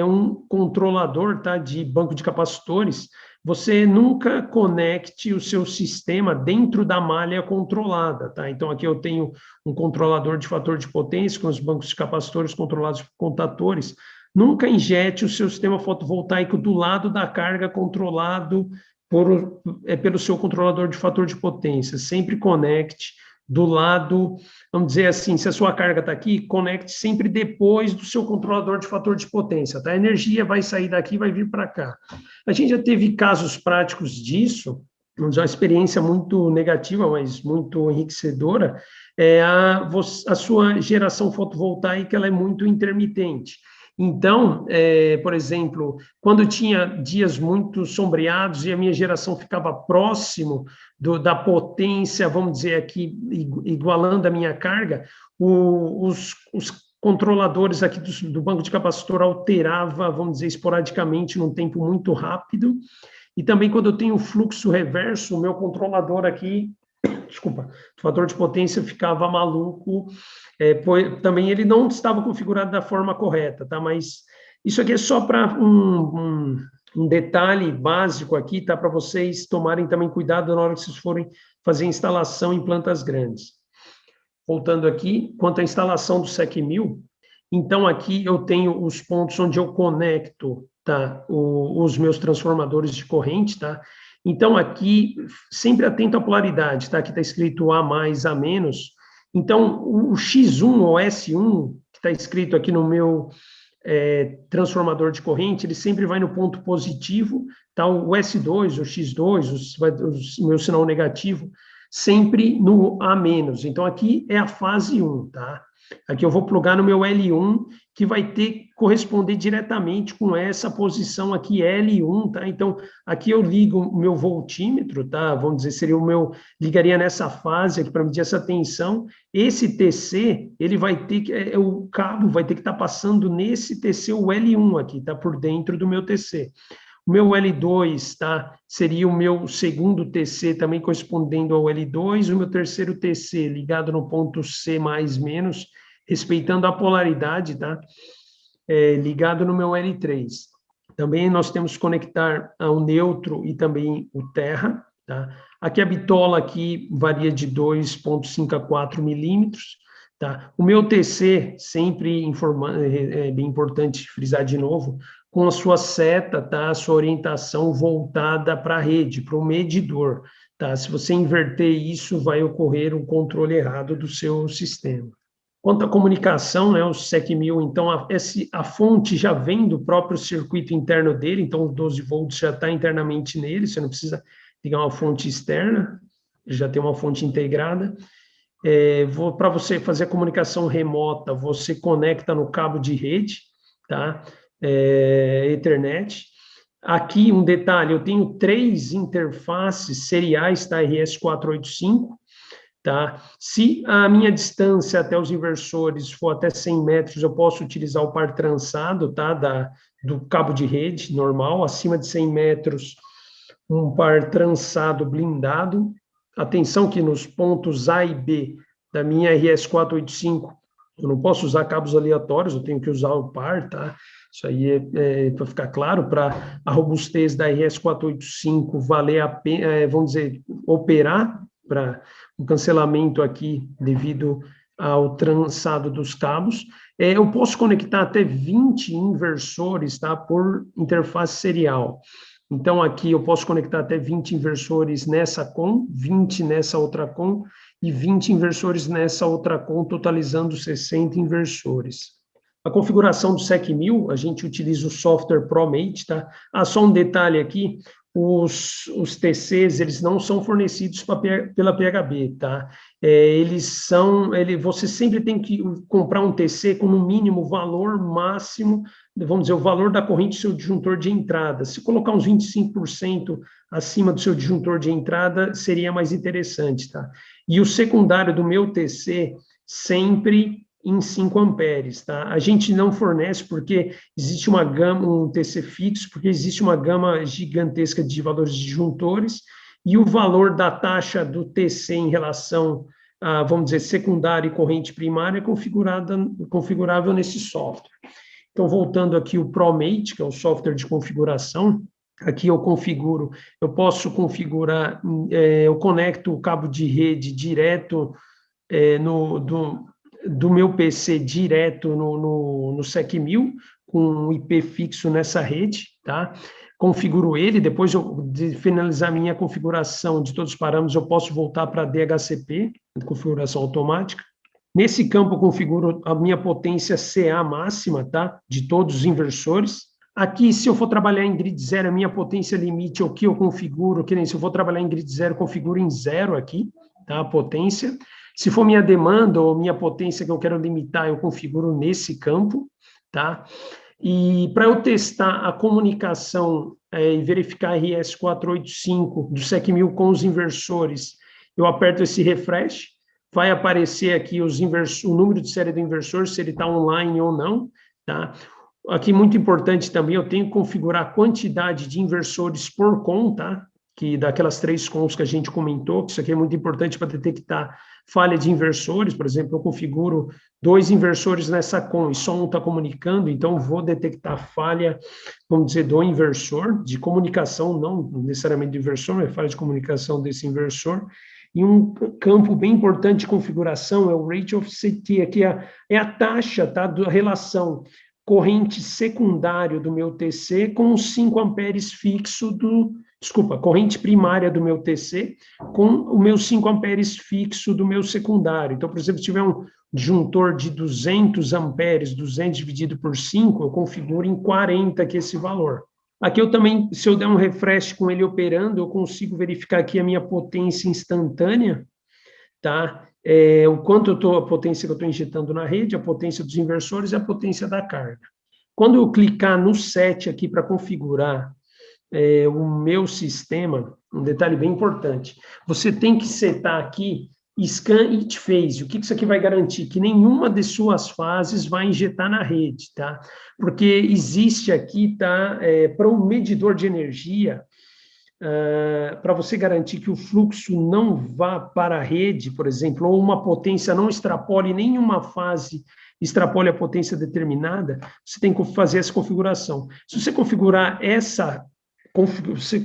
um controlador, tá, de banco de capacitores, você nunca conecte o seu sistema dentro da malha controlada, tá? Então, aqui eu tenho um controlador de fator de potência com os bancos de capacitores controlados por contatores. Nunca injete o seu sistema fotovoltaico do lado da carga controlado pelo seu controlador de fator de potência. Sempre conecte do lado, vamos dizer assim, se a sua carga está aqui, conecte sempre depois do seu controlador de fator de potência, tá? A energia vai sair daqui e vai vir para cá. A gente já teve casos práticos disso, uma experiência muito negativa, mas muito enriquecedora, a sua geração fotovoltaica ela é muito intermitente. Então, por exemplo, quando tinha dias muito sombreados e a minha geração ficava próximo da potência, vamos dizer aqui, igualando a minha carga, os controladores aqui do banco de capacitor alterava, vamos dizer, esporadicamente, num tempo muito rápido. E também quando eu tenho fluxo reverso, o meu controlador aqui, desculpa, o fator de potência ficava maluco, também ele não estava configurado da forma correta, tá? Mas isso aqui é só para um detalhe básico aqui, tá? Para vocês tomarem também cuidado na hora que vocês forem fazer instalação em plantas grandes. Voltando aqui, quanto à instalação do SEC 1000, então aqui eu tenho os pontos onde eu conecto, tá? Os meus transformadores de corrente, tá? Então, aqui, sempre atento à polaridade, tá? Aqui está escrito A mais, A menos. Então, o X1 ou S1, que está escrito aqui no meu transformador de corrente, ele sempre vai no ponto positivo, tá? O S2, o X2, o meu sinal negativo, sempre no A menos. Então, aqui é a fase 1, tá? Aqui eu vou plugar no meu L1, que vai ter que corresponder diretamente com essa posição aqui, L1, tá? Então, aqui eu ligo o meu voltímetro, tá? Vamos dizer, seria ligaria nessa fase aqui para medir essa tensão. Esse TC, ele vai ter que, o cabo vai ter que estar passando nesse TC, o L1 aqui, tá? Por dentro do meu TC. O meu L2, tá? Seria o meu segundo TC também correspondendo ao L2, o meu terceiro TC ligado no ponto C mais menos, respeitando a polaridade, tá? Ligado no meu L3. Também nós temos que conectar ao neutro e também o terra, tá? Aqui a bitola aqui varia de 2,5 a 4 milímetros, tá? O meu TC, sempre é bem importante frisar de novo, com a sua seta, tá? A sua orientação voltada para a rede, para o medidor, tá? Se você inverter isso, vai ocorrer um controle errado do seu sistema. Quanto à comunicação, né, o SEC-1000, então a fonte já vem do próprio circuito interno dele, então o 12 volts já está internamente nele, você não precisa ligar uma fonte externa, já tem uma fonte integrada. Para você fazer a comunicação remota, você conecta no cabo de rede, tá? Ethernet. Aqui um detalhe, eu tenho 3 interfaces seriais, tá? RS485, tá? Se a minha distância até os inversores for até 100 metros, eu posso utilizar o par trançado, tá? Do cabo de rede normal. Acima de 100 metros, um par trançado blindado. Atenção que nos pontos A e B da minha RS485, eu não posso usar cabos aleatórios, eu tenho que usar o par, tá? Isso aí para ficar claro, para a robustez da RS485 valer a pena, vamos dizer, operar para um cancelamento aqui devido ao trançado dos cabos. Eu posso conectar até 20 inversores, tá, por interface serial. Então, aqui eu posso conectar até 20 inversores nessa COM, 20 nessa outra COM e 20 inversores nessa outra COM, totalizando 60 inversores. A configuração do SEC-1000, a gente utiliza o software ProMate, tá? Só um detalhe aqui, os TCs, eles não são fornecidos pela PHB, tá? Você sempre tem que comprar um TC com no mínimo o valor máximo, vamos dizer, o valor da corrente do seu disjuntor de entrada. Se colocar uns 25% acima do seu disjuntor de entrada, seria mais interessante, tá? E o secundário do meu TC sempre em 5 amperes, tá? A gente não fornece porque existe uma gama, um TC fixo, porque existe uma gama gigantesca de valores de disjuntores, e o valor da taxa do TC em relação a, vamos dizer, secundária e corrente primária é configurável nesse software. Então, voltando aqui o ProMate, que é o software de configuração, aqui eu posso configurar, eu conecto o cabo de rede direto do meu PC direto no SEC-1000, com um IP fixo nessa rede, tá? Configuro ele, depois de finalizar minha configuração de todos os parâmetros, eu posso voltar para DHCP, configuração automática. Nesse campo, eu configuro a minha potência CA máxima, tá? De todos os inversores. Aqui, se eu for trabalhar em grid zero, a minha potência limite, o que eu configuro, que nem se eu for trabalhar em grid zero, eu configuro em 0 aqui, tá? A potência. Se for minha demanda ou minha potência que eu quero limitar, eu configuro nesse campo, tá? E para eu testar a comunicação e verificar a RS485 do SEC-1000 com os inversores, eu aperto esse refresh, vai aparecer aqui o número de série do inversor, se ele está online ou não, tá? Aqui, muito importante também, eu tenho que configurar a quantidade de inversores por COM, tá? Que daquelas 3 COMs que a gente comentou, isso aqui é muito importante para detectar falha de inversores. Por exemplo, eu configuro 2 inversores nessa COM e só um está comunicando, então vou detectar falha, vamos dizer, do inversor, de comunicação, não necessariamente do inversor, mas falha de comunicação desse inversor. E um campo bem importante de configuração é o Rate of CT, aqui é a taxa, tá, da relação corrente secundário do meu TC com os 5 amperes fixo corrente primária do meu TC com o meu 5 amperes fixo do meu secundário. Então, por exemplo, se tiver um disjuntor de 200 amperes, 200 dividido por 5, eu configuro em 40 aqui esse valor. Aqui eu também, se eu der um refresh com ele operando, eu consigo verificar aqui a minha potência instantânea, tá? O quanto a potência que eu estou injetando na rede, a potência dos inversores e a potência da carga. Quando eu clicar no set aqui para configurar o meu sistema, um detalhe bem importante, você tem que setar aqui Scan Each Phase. O que isso aqui vai garantir? Que nenhuma de suas fases vai injetar na rede, tá? Porque existe aqui, tá, para um medidor de energia, para você garantir que o fluxo não vá para a rede, por exemplo, ou uma potência não extrapole nenhuma fase, extrapole a potência determinada, você tem que fazer essa configuração. Se você configurar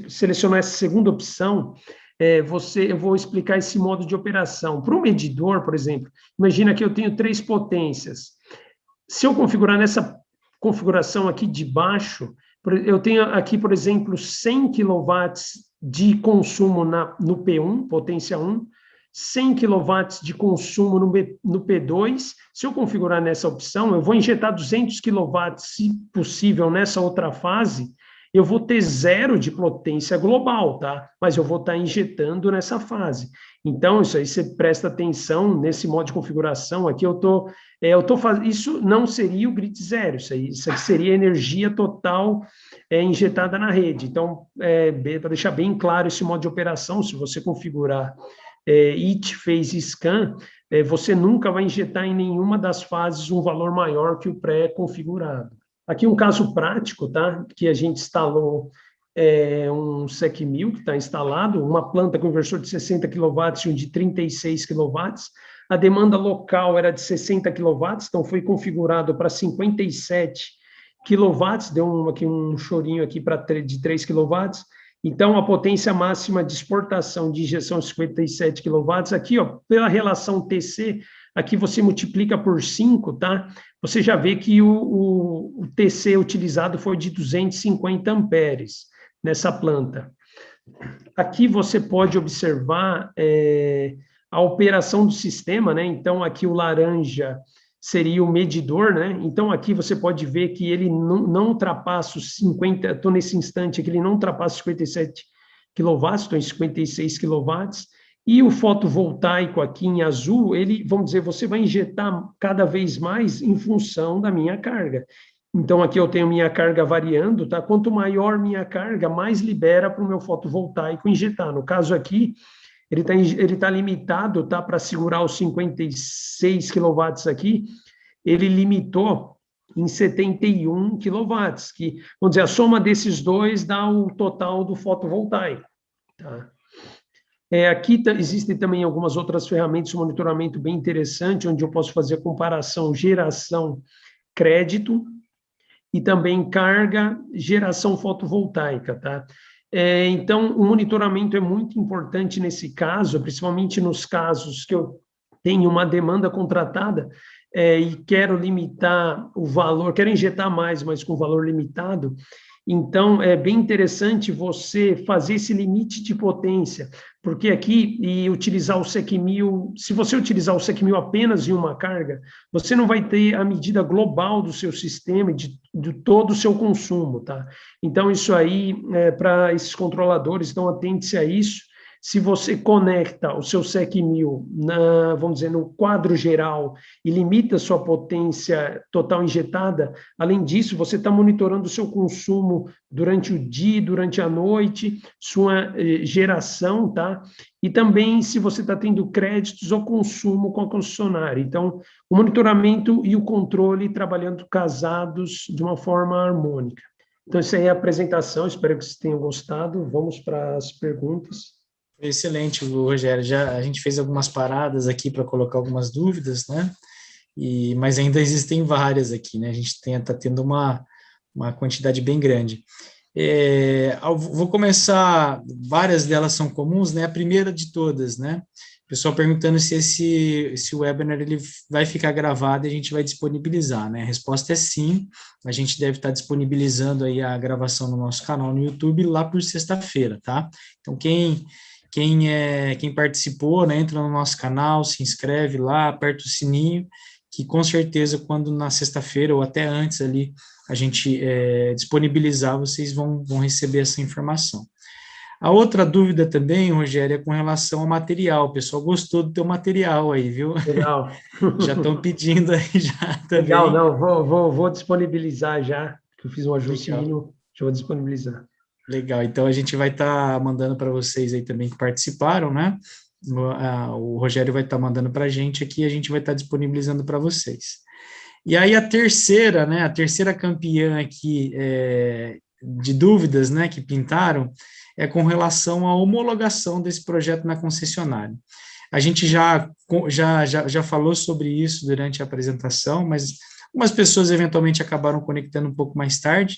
selecionar essa segunda opção, eu vou explicar esse modo de operação. Para o medidor, por exemplo, imagina que eu tenho 3 potências. Se eu configurar nessa configuração aqui de baixo, eu tenho aqui, por exemplo, 100 kW de consumo no P1, potência 1, 100 kW de consumo no P2. Se eu configurar nessa opção, eu vou injetar 200 kW, se possível, nessa outra fase, eu vou ter 0 de potência global, tá? Mas eu vou estar injetando nessa fase. Então, isso aí você presta atenção nesse modo de configuração. Aqui eu tô fazendo. Isso não seria o grid zero, isso aqui seria energia total injetada na rede. Então, para deixar bem claro esse modo de operação, se você configurar IT Phase Scan, você nunca vai injetar em nenhuma das fases um valor maior que o pré-configurado. Aqui um caso prático, tá? Que a gente instalou um SEC 1000 que está instalado, uma planta com inversor de 60 kW e um de 36 kW. A demanda local era de 60 kW, então foi configurado para 57 kW, deu aqui um chorinho aqui de 3 kW. Então, a potência máxima de exportação de injeção 57 kW. Aqui, ó, pela relação TC, aqui você multiplica por 5, tá? Você já vê que o TC utilizado foi de 250 amperes nessa planta. Aqui você pode observar a operação do sistema, né? Então, aqui o laranja seria o medidor, né? Então, aqui você pode ver que ele não ultrapassa os 50, estou nesse instante aqui, ele não ultrapassa 57 kW, estou em 56 kW, e o fotovoltaico aqui em azul, ele, vamos dizer, você vai injetar cada vez mais em função da minha carga. Então, aqui eu tenho minha carga variando, tá? Quanto maior minha carga, mais libera para o meu fotovoltaico injetar. No caso aqui, ele tá limitado, tá? Para segurar os 56 kW aqui, ele limitou em 71 kW, que, vamos dizer, a soma desses dois dá o total do fotovoltaico, tá? Aqui existem também algumas outras ferramentas de monitoramento bem interessante, onde eu posso fazer a comparação geração crédito e também carga geração fotovoltaica, tá? Então, o monitoramento é muito importante nesse caso, principalmente nos casos que eu tenho uma demanda contratada e quero limitar o valor, quero injetar mais, mas com valor limitado. Então, é bem interessante você fazer esse limite de potência, porque aqui, e utilizar o SEC 1000, se você utilizar o SEC 1000 apenas em uma carga, você não vai ter a medida global do seu sistema e de todo o seu consumo, tá? Então, isso aí, para esses controladores, então atente-se a isso. Se você conecta o seu SEC 1000, vamos dizer, no quadro geral e limita a sua potência total injetada, além disso, você está monitorando o seu consumo durante o dia, durante a noite, sua geração, tá? E também se você está tendo créditos ou consumo com a concessionária. Então, o monitoramento e o controle trabalhando casados de uma forma harmônica. Então, essa aí é a apresentação, espero que vocês tenham gostado. Vamos para as perguntas. Excelente, Rogério. A gente fez algumas paradas aqui para colocar algumas dúvidas, né? Mas ainda existem várias aqui, né? A gente está tendo uma quantidade bem grande. Vou começar, várias delas são comuns, né? A primeira de todas, né? O pessoal perguntando se esse webinar ele vai ficar gravado e a gente vai disponibilizar, né? A resposta é sim, a gente deve estar disponibilizando aí a gravação no nosso canal no YouTube lá por sexta-feira, tá? Então, quem participou, né, entra no nosso canal, se inscreve lá, aperta o sininho, que com certeza quando na sexta-feira ou até antes ali a gente disponibilizar, vocês vão receber essa informação. A outra dúvida também, Rogério, é com relação ao material. O pessoal gostou do teu material aí, viu? Legal. Já estão pedindo aí já também. Legal, não, vou disponibilizar já, que eu fiz um ajuste mínimo, já vou disponibilizar. Legal, então a gente vai estar mandando para vocês aí também que participaram, né? O Rogério vai estar mandando para a gente aqui, a gente vai estar disponibilizando para vocês. E aí a terceira, né? A terceira campeã aqui de dúvidas, né? Que pintaram é com relação à homologação desse projeto na concessionária. A gente já falou sobre isso durante a apresentação, mas algumas pessoas eventualmente acabaram conectando um pouco mais tarde,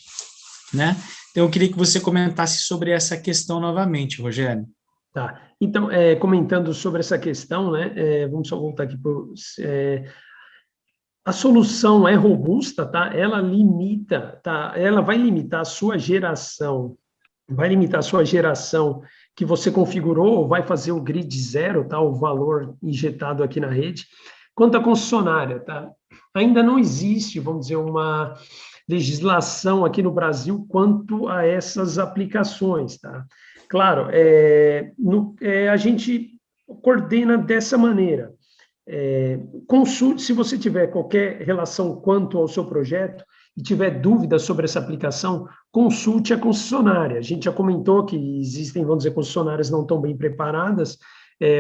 né? Então, eu queria que você comentasse sobre essa questão novamente, Rogério. Tá. Então, comentando sobre essa questão, né, vamos só voltar aqui a solução é robusta, tá? Ela limita, tá? Ela vai limitar a sua geração, que você configurou, vai fazer o grid zero, tá? O valor injetado aqui na rede. Quanto à concessionária, tá? Ainda não existe, vamos dizer, uma legislação aqui no Brasil quanto a essas aplicações, tá? Claro, a gente coordena dessa maneira. Consulte, se você tiver qualquer relação quanto ao seu projeto e tiver dúvidas sobre essa aplicação, consulte a concessionária. A gente já comentou que existem, vamos dizer, concessionárias não tão bem preparadas.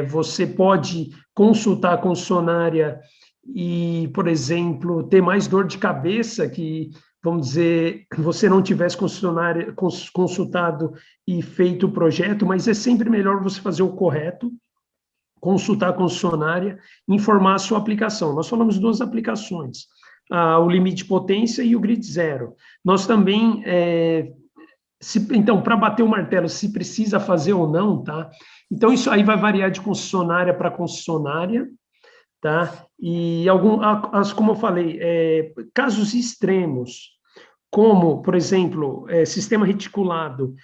Você pode consultar a concessionária e, por exemplo, ter mais dor de cabeça que, vamos dizer, você não tivesse consultado e feito o projeto, mas é sempre melhor você fazer o correto, consultar a concessionária, informar a sua aplicação. Nós falamos de duas aplicações, o limite de potência e o grid zero. Nós também, então, para bater o martelo, se precisa fazer ou não, tá? Então, isso aí vai variar de concessionária para concessionária, tá? E, como eu falei, casos extremos, como, por exemplo, sistema reticulado,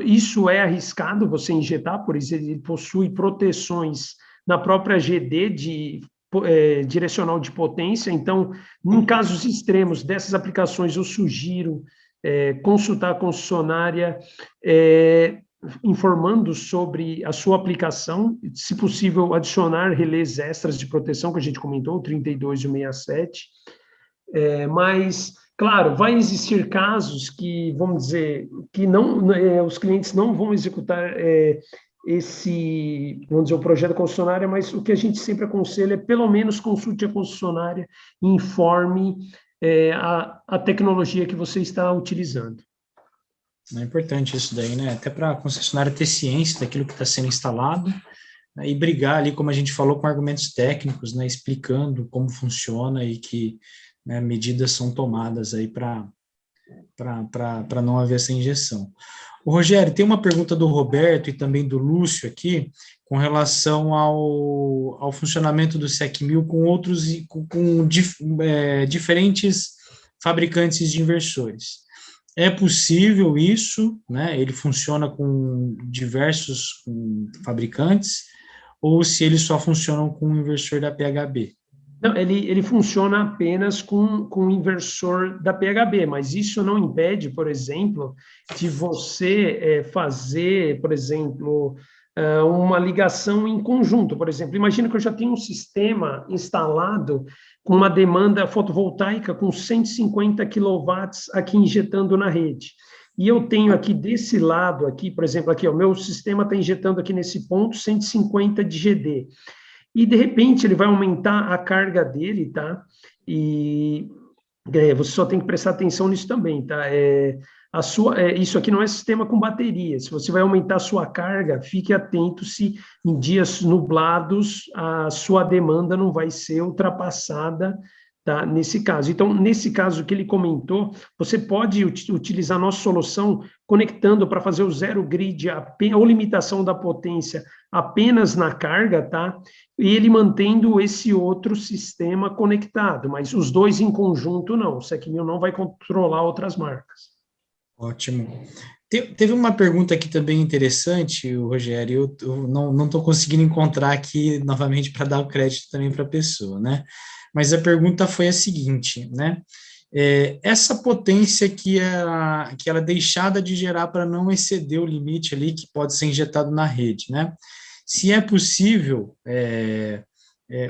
isso é arriscado você injetar, por isso ele possui proteções na própria GD de direcional de potência. Então, em casos extremos dessas aplicações, eu sugiro consultar a concessionária informando sobre a sua aplicação, se possível adicionar relés extras de proteção, que a gente comentou, o 32 e o 67, mas, claro, vai existir casos que, vamos dizer, que os clientes não vão executar vamos dizer, o projeto da concessionária, mas o que a gente sempre aconselha é, pelo menos, consulte a concessionária e informe a tecnologia que você está utilizando. É importante isso daí, né? Até para a concessionária ter ciência daquilo que está sendo instalado, né? E brigar ali, como a gente falou, com argumentos técnicos, né? Explicando como funciona e que, né, medidas são tomadas aí para não haver essa injeção. O Rogério, tem uma pergunta do Roberto e também do Lúcio aqui, com relação ao funcionamento do SEC 1000 com outros, diferentes fabricantes de inversores. É possível isso, né? Ele funciona com diversos fabricantes, ou se eles só funcionam com o inversor da PHB? Não, ele funciona apenas com o inversor da PHB, mas isso não impede, por exemplo, de você fazer, por exemplo, uma ligação em conjunto. Por exemplo, imagina que eu já tenho um sistema instalado com uma demanda fotovoltaica com 150 quilowatts aqui injetando na rede. E eu tenho aqui desse lado, aqui, por exemplo, aqui, o meu sistema está injetando aqui nesse ponto 150 de GD. E, de repente, ele vai aumentar a carga dele, tá? E você só tem que prestar atenção nisso também, tá? Isso aqui não é sistema com bateria. Se você vai aumentar a sua carga, fique atento se em dias nublados a sua demanda não vai ser ultrapassada, tá? Nesse caso. Então, nesse caso que ele comentou, você pode utilizar a nossa solução conectando para fazer o zero grid, ou limitação da potência apenas na carga, tá? E ele mantendo esse outro sistema conectado, mas os dois em conjunto não. O SEC 1000 não vai controlar outras marcas. Ótimo. Teve uma pergunta aqui também interessante, Rogério, eu não estou conseguindo encontrar aqui novamente para dar o crédito também para a pessoa, né? Mas a pergunta foi a seguinte, né? Essa potência que ela é deixada de gerar para não exceder o limite ali que pode ser injetado na rede, né? Se é possível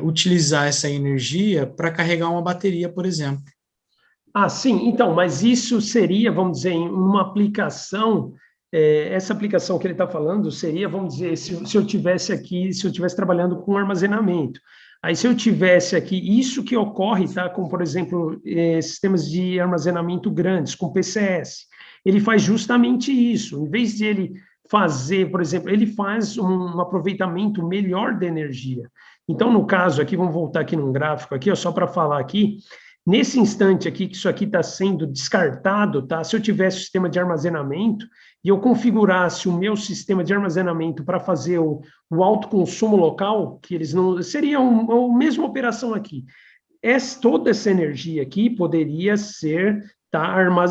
utilizar essa energia para carregar uma bateria, por exemplo. Sim, então, mas isso seria, vamos dizer, em uma aplicação, essa aplicação que ele está falando seria, vamos dizer, se eu tivesse trabalhando com armazenamento. Aí, se eu tivesse aqui, isso que ocorre, tá, com, por exemplo, sistemas de armazenamento grandes, com PCS, ele faz justamente isso. Em vez de ele fazer, por exemplo, ele faz um aproveitamento melhor da energia. Então, no caso aqui, vamos voltar aqui num gráfico aqui, só para falar aqui, nesse instante aqui, que isso aqui está sendo descartado, tá? Se eu tivesse sistema de armazenamento, e eu configurasse o meu sistema de armazenamento para fazer o autoconsumo local, que eles não... Seria a mesma operação aqui. Toda essa energia aqui poderia ser...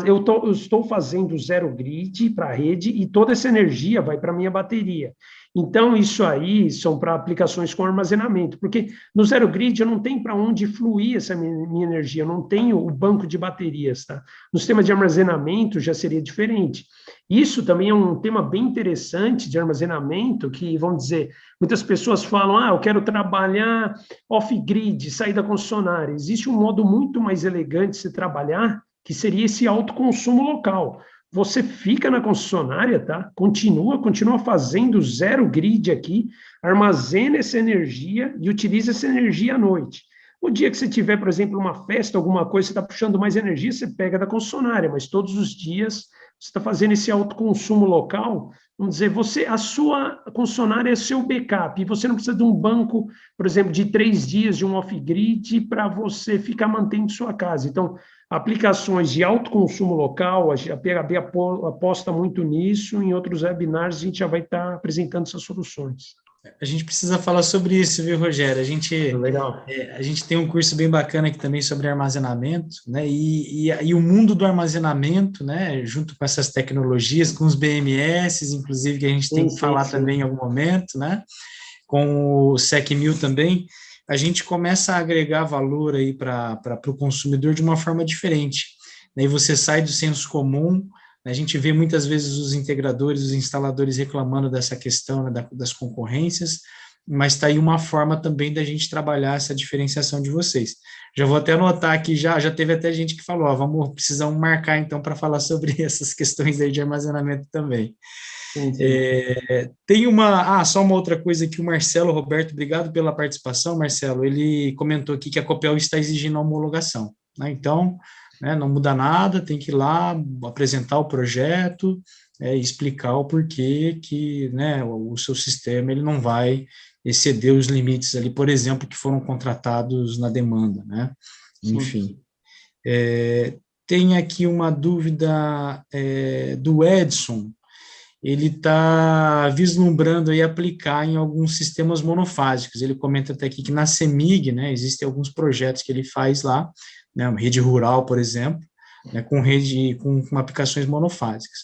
eu estou fazendo zero grid para a rede e toda essa energia vai para a minha bateria. Então, isso aí são para aplicações com armazenamento, porque no zero grid eu não tenho para onde fluir essa minha energia, eu não tenho o banco de baterias, tá? No sistema de armazenamento já seria diferente. Isso também é um tema bem interessante de armazenamento, que, vamos dizer, muitas pessoas falam, eu quero trabalhar off-grid, sair da concessionária. Existe um modo muito mais elegante de se trabalhar, que seria esse autoconsumo local. Você fica na concessionária, tá? Continua fazendo zero grid aqui, armazena essa energia e utiliza essa energia à noite. O dia que você tiver, por exemplo, uma festa, alguma coisa, você está puxando mais energia, você pega da concessionária, mas todos os dias você está fazendo esse autoconsumo local. Vamos dizer, a sua concessionária é seu backup, e você não precisa de um banco, por exemplo, de 3 dias de um off-grid para você ficar mantendo sua casa. Então, aplicações de autoconsumo local, a PHB aposta muito nisso, em outros webinars a gente já vai estar apresentando essas soluções. A gente precisa falar sobre isso, viu, Rogério? Legal. A gente tem um curso bem bacana aqui também sobre armazenamento, né? E o mundo do armazenamento, né? Junto com essas tecnologias, com os BMS, inclusive, que a gente tem que falar também em algum momento, né? Com o SEC-1000 também, a gente começa a agregar valor aí para o consumidor de uma forma diferente. Daí você sai do senso comum. A gente vê muitas vezes os integradores, os instaladores reclamando dessa questão, né, das concorrências, mas está aí uma forma também da gente trabalhar essa diferenciação de vocês. Já vou até anotar aqui, já teve até gente que falou, precisamos marcar então para falar sobre essas questões aí de armazenamento também. Tem só uma outra coisa aqui, o Marcelo Roberto, obrigado pela participação, Marcelo, ele comentou aqui que a Copel está exigindo a homologação, né? Então, né, não muda nada, tem que ir lá apresentar o projeto, explicar o porquê que, né, o seu sistema ele não vai exceder os limites ali, por exemplo, que foram contratados na demanda, né? Enfim. Tem aqui uma dúvida do Edson. Ele está vislumbrando aí aplicar em alguns sistemas monofásicos. Ele comenta até aqui que na CEMIG, né, existem alguns projetos que ele faz lá, né, uma rede rural, por exemplo, né, com aplicações monofásicas.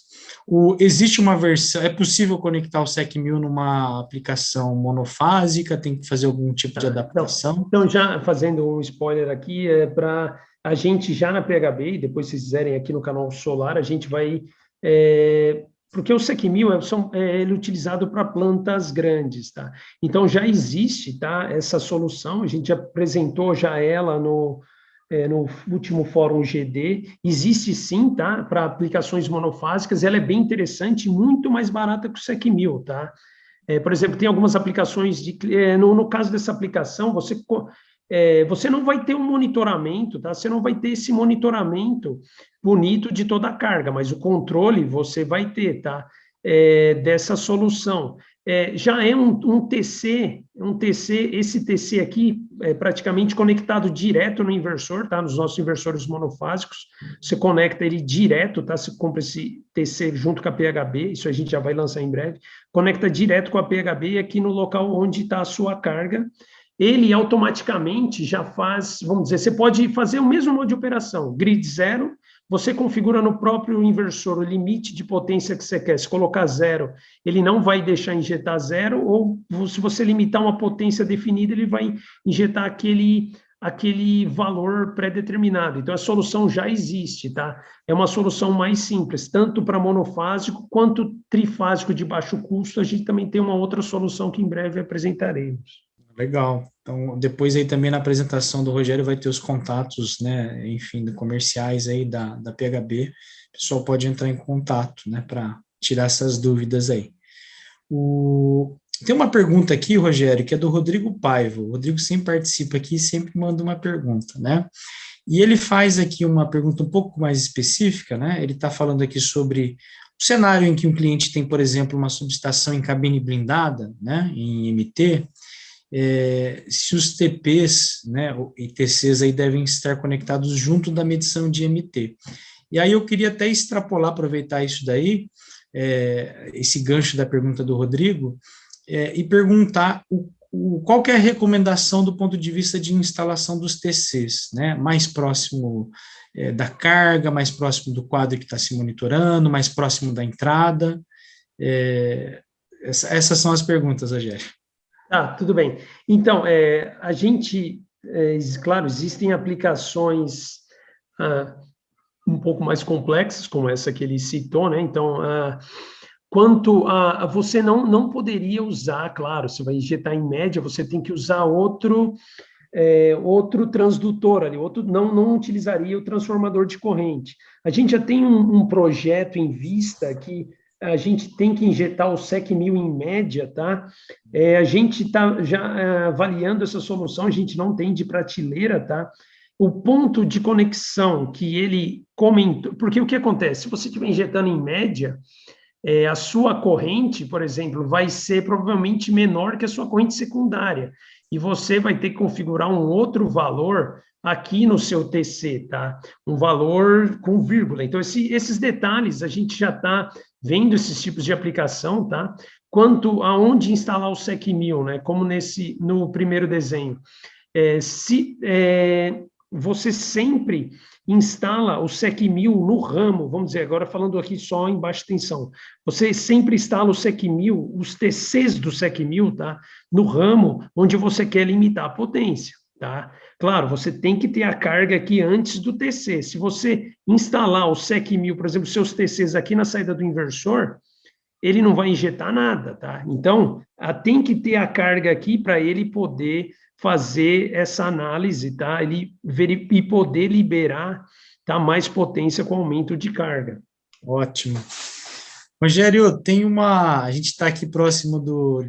Existe uma versão, é possível conectar o SEC-1000 numa aplicação monofásica, tem que fazer algum tipo de adaptação? Então, já fazendo um spoiler aqui, para a gente já na PHB, e depois se fizerem aqui no canal Solar, a gente vai... porque o SEC-1000 ele é utilizado para plantas grandes, tá? Então, já existe, tá, essa solução, a gente apresentou já ela no último fórum GD, existe sim, tá, para aplicações monofásicas, ela é bem interessante, muito mais barata que o SEC-1000, tá? Por exemplo, tem algumas aplicações, no caso dessa aplicação, você não vai ter um monitoramento, tá? Você não vai ter esse monitoramento bonito de toda a carga, mas o controle você vai ter, tá? Dessa solução. Já é um TC, esse TC aqui é praticamente conectado direto no inversor, tá? Nos nossos inversores monofásicos, você conecta ele direto, tá? Você compra esse TC junto com a PHB, isso a gente já vai lançar em breve, conecta direto com a PHB aqui no local onde está a sua carga. Ele automaticamente já faz, vamos dizer, você pode fazer o mesmo modo de operação, grid zero, você configura no próprio inversor o limite de potência que você quer. Se colocar zero, ele não vai deixar injetar zero, ou se você limitar uma potência definida, ele vai injetar aquele valor pré-determinado. Então, a solução já existe, tá? É uma solução mais simples, tanto para monofásico quanto trifásico de baixo custo. A gente também tem uma outra solução que em breve apresentaremos. Legal. Então, depois aí também na apresentação do Rogério vai ter os contatos, né, enfim, comerciais aí da PHB. O pessoal pode entrar em contato, né, para tirar essas dúvidas aí. Tem uma pergunta aqui, Rogério, que é do Rodrigo Paiva. O Rodrigo sempre participa aqui e sempre manda uma pergunta, né? E ele faz aqui uma pergunta um pouco mais específica, né? Ele está falando aqui sobre o cenário em que um cliente tem, por exemplo, uma subestação em cabine blindada, né, em MT, se os TPs, né, e TCs aí devem estar conectados junto da medição de MT. E aí eu queria até extrapolar, aproveitar isso daí, esse gancho da pergunta do Rodrigo, e perguntar qual que é a recomendação do ponto de vista de instalação dos TCs, né? Mais próximo da carga, mais próximo do quadro que está se monitorando, mais próximo da entrada. Essas são as perguntas, Rogério. Tá, tudo bem. Então, a gente, claro, existem aplicações um pouco mais complexas, como essa que ele citou, né? Então, quanto a você não poderia usar, claro, você vai injetar em média, você tem que usar outro transdutor ali, não utilizaria o transformador de corrente. A gente já tem um projeto em vista que a gente tem que injetar o SEC-1000 em média, tá? A gente está já avaliando essa solução, a gente não tem de prateleira, tá? O ponto de conexão que ele comentou, porque o que acontece? Se você estiver injetando em média, a sua corrente, por exemplo, vai ser provavelmente menor que a sua corrente secundária, e você vai ter que configurar um outro valor aqui no seu TC, tá? Um valor com vírgula. Então, esses detalhes, a gente já está vendo esses tipos de aplicação, tá? Quanto a onde instalar o SEC-1000, né? Como no primeiro desenho. Você sempre instala o SEC-1000 no ramo, vamos dizer, agora falando aqui só em baixa tensão, você sempre instala o SEC-1000, os TCs do SEC-1000, tá? No ramo onde você quer limitar a potência, tá? Claro, você tem que ter a carga aqui antes do TC. Se você instalar o SEC-1000, por exemplo, seus TCs aqui na saída do inversor, ele não vai injetar nada, tá? Então, tem que ter a carga aqui para ele poder fazer essa análise, tá? E poder liberar, tá, mais potência com aumento de carga. Ótimo. Rogério, a gente está aqui próximo do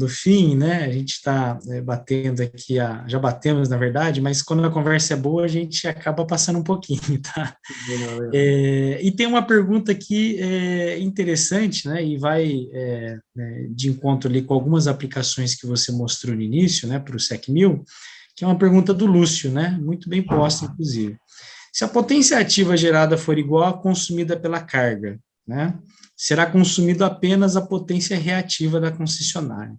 fim, né? A gente está batendo aqui, já batemos, na verdade, mas quando a conversa é boa, a gente acaba passando um pouquinho, tá? E tem uma pergunta aqui interessante, né? E vai de encontro ali com algumas aplicações que você mostrou no início, né? Para o SEC-1000, que é uma pergunta do Lúcio, né? Muito bem posta, inclusive. Se a potência ativa gerada for igual à consumida pela carga, né, será consumido apenas a potência reativa da concessionária.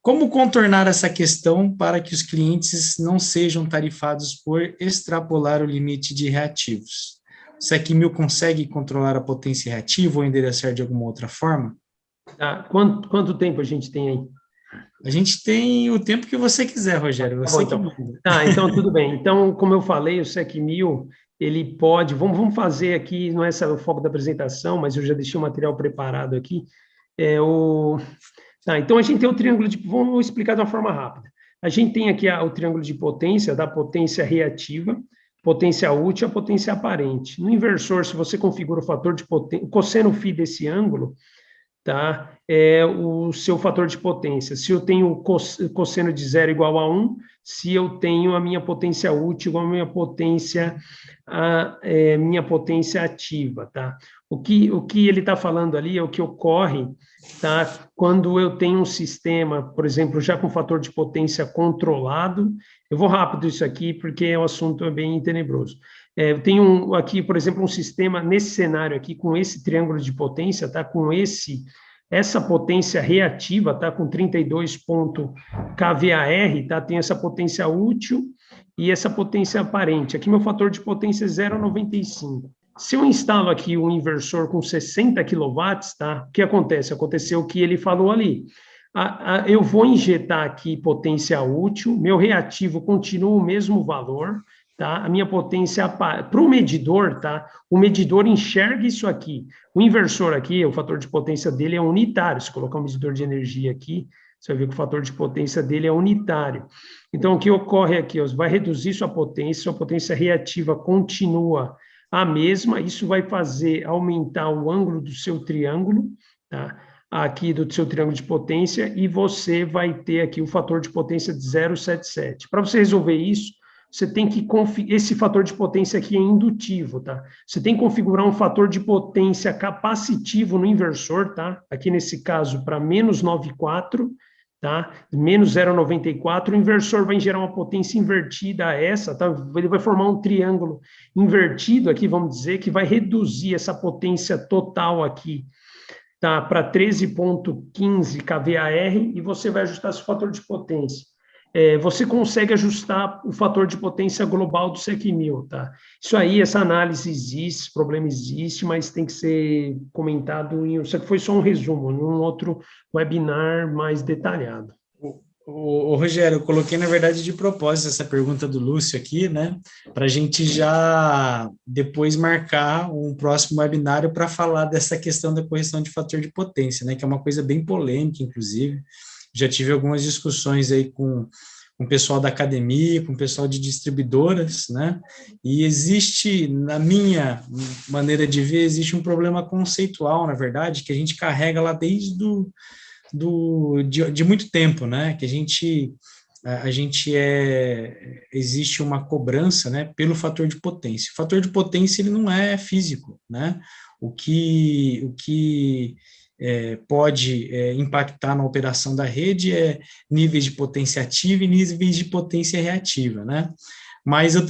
Como contornar essa questão para que os clientes não sejam tarifados por extrapolar o limite de reativos? O SEC-1000 consegue controlar a potência reativa ou endereçar de alguma outra forma? Quanto tempo a gente tem aí? A gente tem o tempo que você quiser, Rogério. Você então tudo bem. Então, como eu falei, o SEC-1000, ele pode... Vamos fazer aqui, não é esse o foco da apresentação, mas eu já deixei o material preparado aqui. Então, a gente tem o triângulo de... Vamos explicar de uma forma rápida. A gente tem aqui o triângulo de potência, da potência reativa, potência útil e a potência aparente. No inversor, se você configura o fator de potência, o cosseno φ desse ângulo, tá? É o seu fator de potência. Se eu tenho cosseno de 0 igual a 1, se eu tenho a minha potência útil igual a minha potência ativa, tá? O que ele está falando ali é o que ocorre, tá? Quando eu tenho um sistema, por exemplo, já com fator de potência controlado. Eu vou rápido isso aqui, porque o assunto é bem tenebroso. Eu tenho aqui, por exemplo, um sistema nesse cenário aqui, com esse triângulo de potência, tá? Com essa potência reativa, tá? Com 32 kVAR, tá? Tem essa potência útil e essa potência aparente. Aqui meu fator de potência é 0,95. Se eu instalo aqui um inversor com 60 kW, tá? O que acontece? Aconteceu o que ele falou ali. Eu vou injetar aqui potência útil, meu reativo continua o mesmo valor, tá? A minha potência para o medidor, tá? O medidor enxerga isso aqui. O inversor aqui, o fator de potência dele é unitário. Se colocar um medidor de energia aqui, você vai ver que o fator de potência dele é unitário. Então, o que ocorre aqui? Vai reduzir sua potência reativa continua a mesma, isso vai fazer aumentar o ângulo do seu triângulo, tá? Aqui do seu triângulo de potência, e você vai ter aqui o fator de potência de 0,77. Para você resolver isso, você tem que esse fator de potência aqui é indutivo, tá? Você tem que configurar um fator de potência capacitivo no inversor, tá? Aqui nesse caso para -9,4, tá? Menos 0,94, o inversor vai gerar uma potência invertida a essa, tá? Ele vai formar um triângulo invertido aqui, vamos dizer, que vai reduzir essa potência total aqui, tá? Para 13,15 kVAR, e você vai ajustar esse fator de potência. Você consegue ajustar o fator de potência global do SEC 1000, tá? Isso aí, essa análise existe, esse problema existe, mas tem que ser comentado, isso aqui foi só um resumo, em um outro webinar mais detalhado. Rogério, eu coloquei, na verdade, de propósito essa pergunta do Lúcio aqui, né, para a gente já depois marcar um próximo webinário para falar dessa questão da correção de fator de potência, né, que é uma coisa bem polêmica, inclusive. Já tive algumas discussões aí com o pessoal da academia, com o pessoal de distribuidoras, né, e existe, na minha maneira de ver, existe um problema conceitual, na verdade, que a gente carrega lá desde de muito tempo, né, que existe uma cobrança, né, pelo fator de potência. O fator de potência, ele não é físico, né, o que pode impactar na operação da rede é níveis de potência ativa e níveis de potência reativa, né, mas eu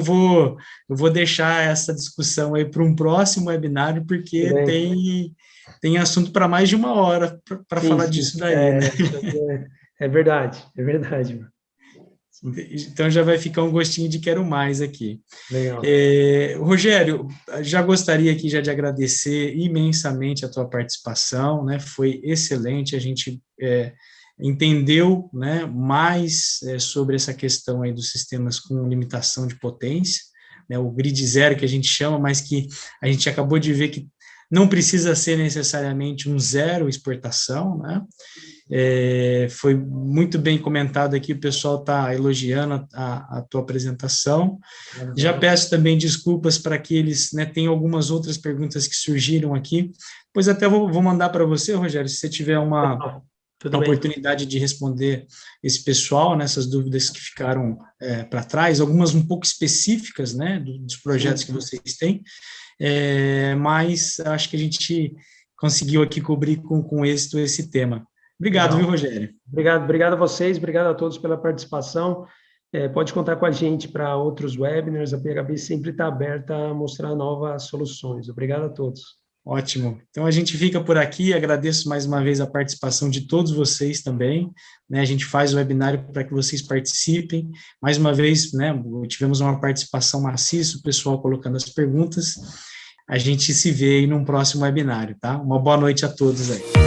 vou deixar essa discussão aí para um próximo webinário, porque tem assunto para mais de 1 hora para falar disso daí, né? É verdade, é verdade. Então já vai ficar um gostinho de quero mais aqui. Legal. Rogério, já gostaria aqui já de agradecer imensamente a tua participação, né? Foi excelente, a gente entendeu, né, mais sobre essa questão aí dos sistemas com limitação de potência, né, o grid zero que a gente chama, mas que a gente acabou de ver que não precisa ser necessariamente um zero exportação, né? Foi muito bem comentado aqui, o pessoal está elogiando a tua apresentação. Já peço também desculpas para aqueles, né, tem algumas outras perguntas que surgiram aqui, pois até vou mandar para você, Rogério, se você tiver uma oportunidade de responder esse pessoal, nessas dúvidas que ficaram para trás, algumas um pouco específicas, né, dos projetos que vocês têm, mas acho que a gente conseguiu aqui cobrir com êxito esse tema. Obrigado, viu, Rogério? Obrigado a vocês, obrigado a todos pela participação. Pode contar com a gente para outros webinars, a PHB sempre está aberta a mostrar novas soluções. Obrigado a todos. Ótimo. Então, a gente fica por aqui, agradeço mais uma vez a participação de todos vocês também, né, a gente faz o webinário para que vocês participem, mais uma vez, né, tivemos uma participação maciça, o pessoal colocando as perguntas, a gente se vê aí num próximo webinário, tá? Uma boa noite a todos aí.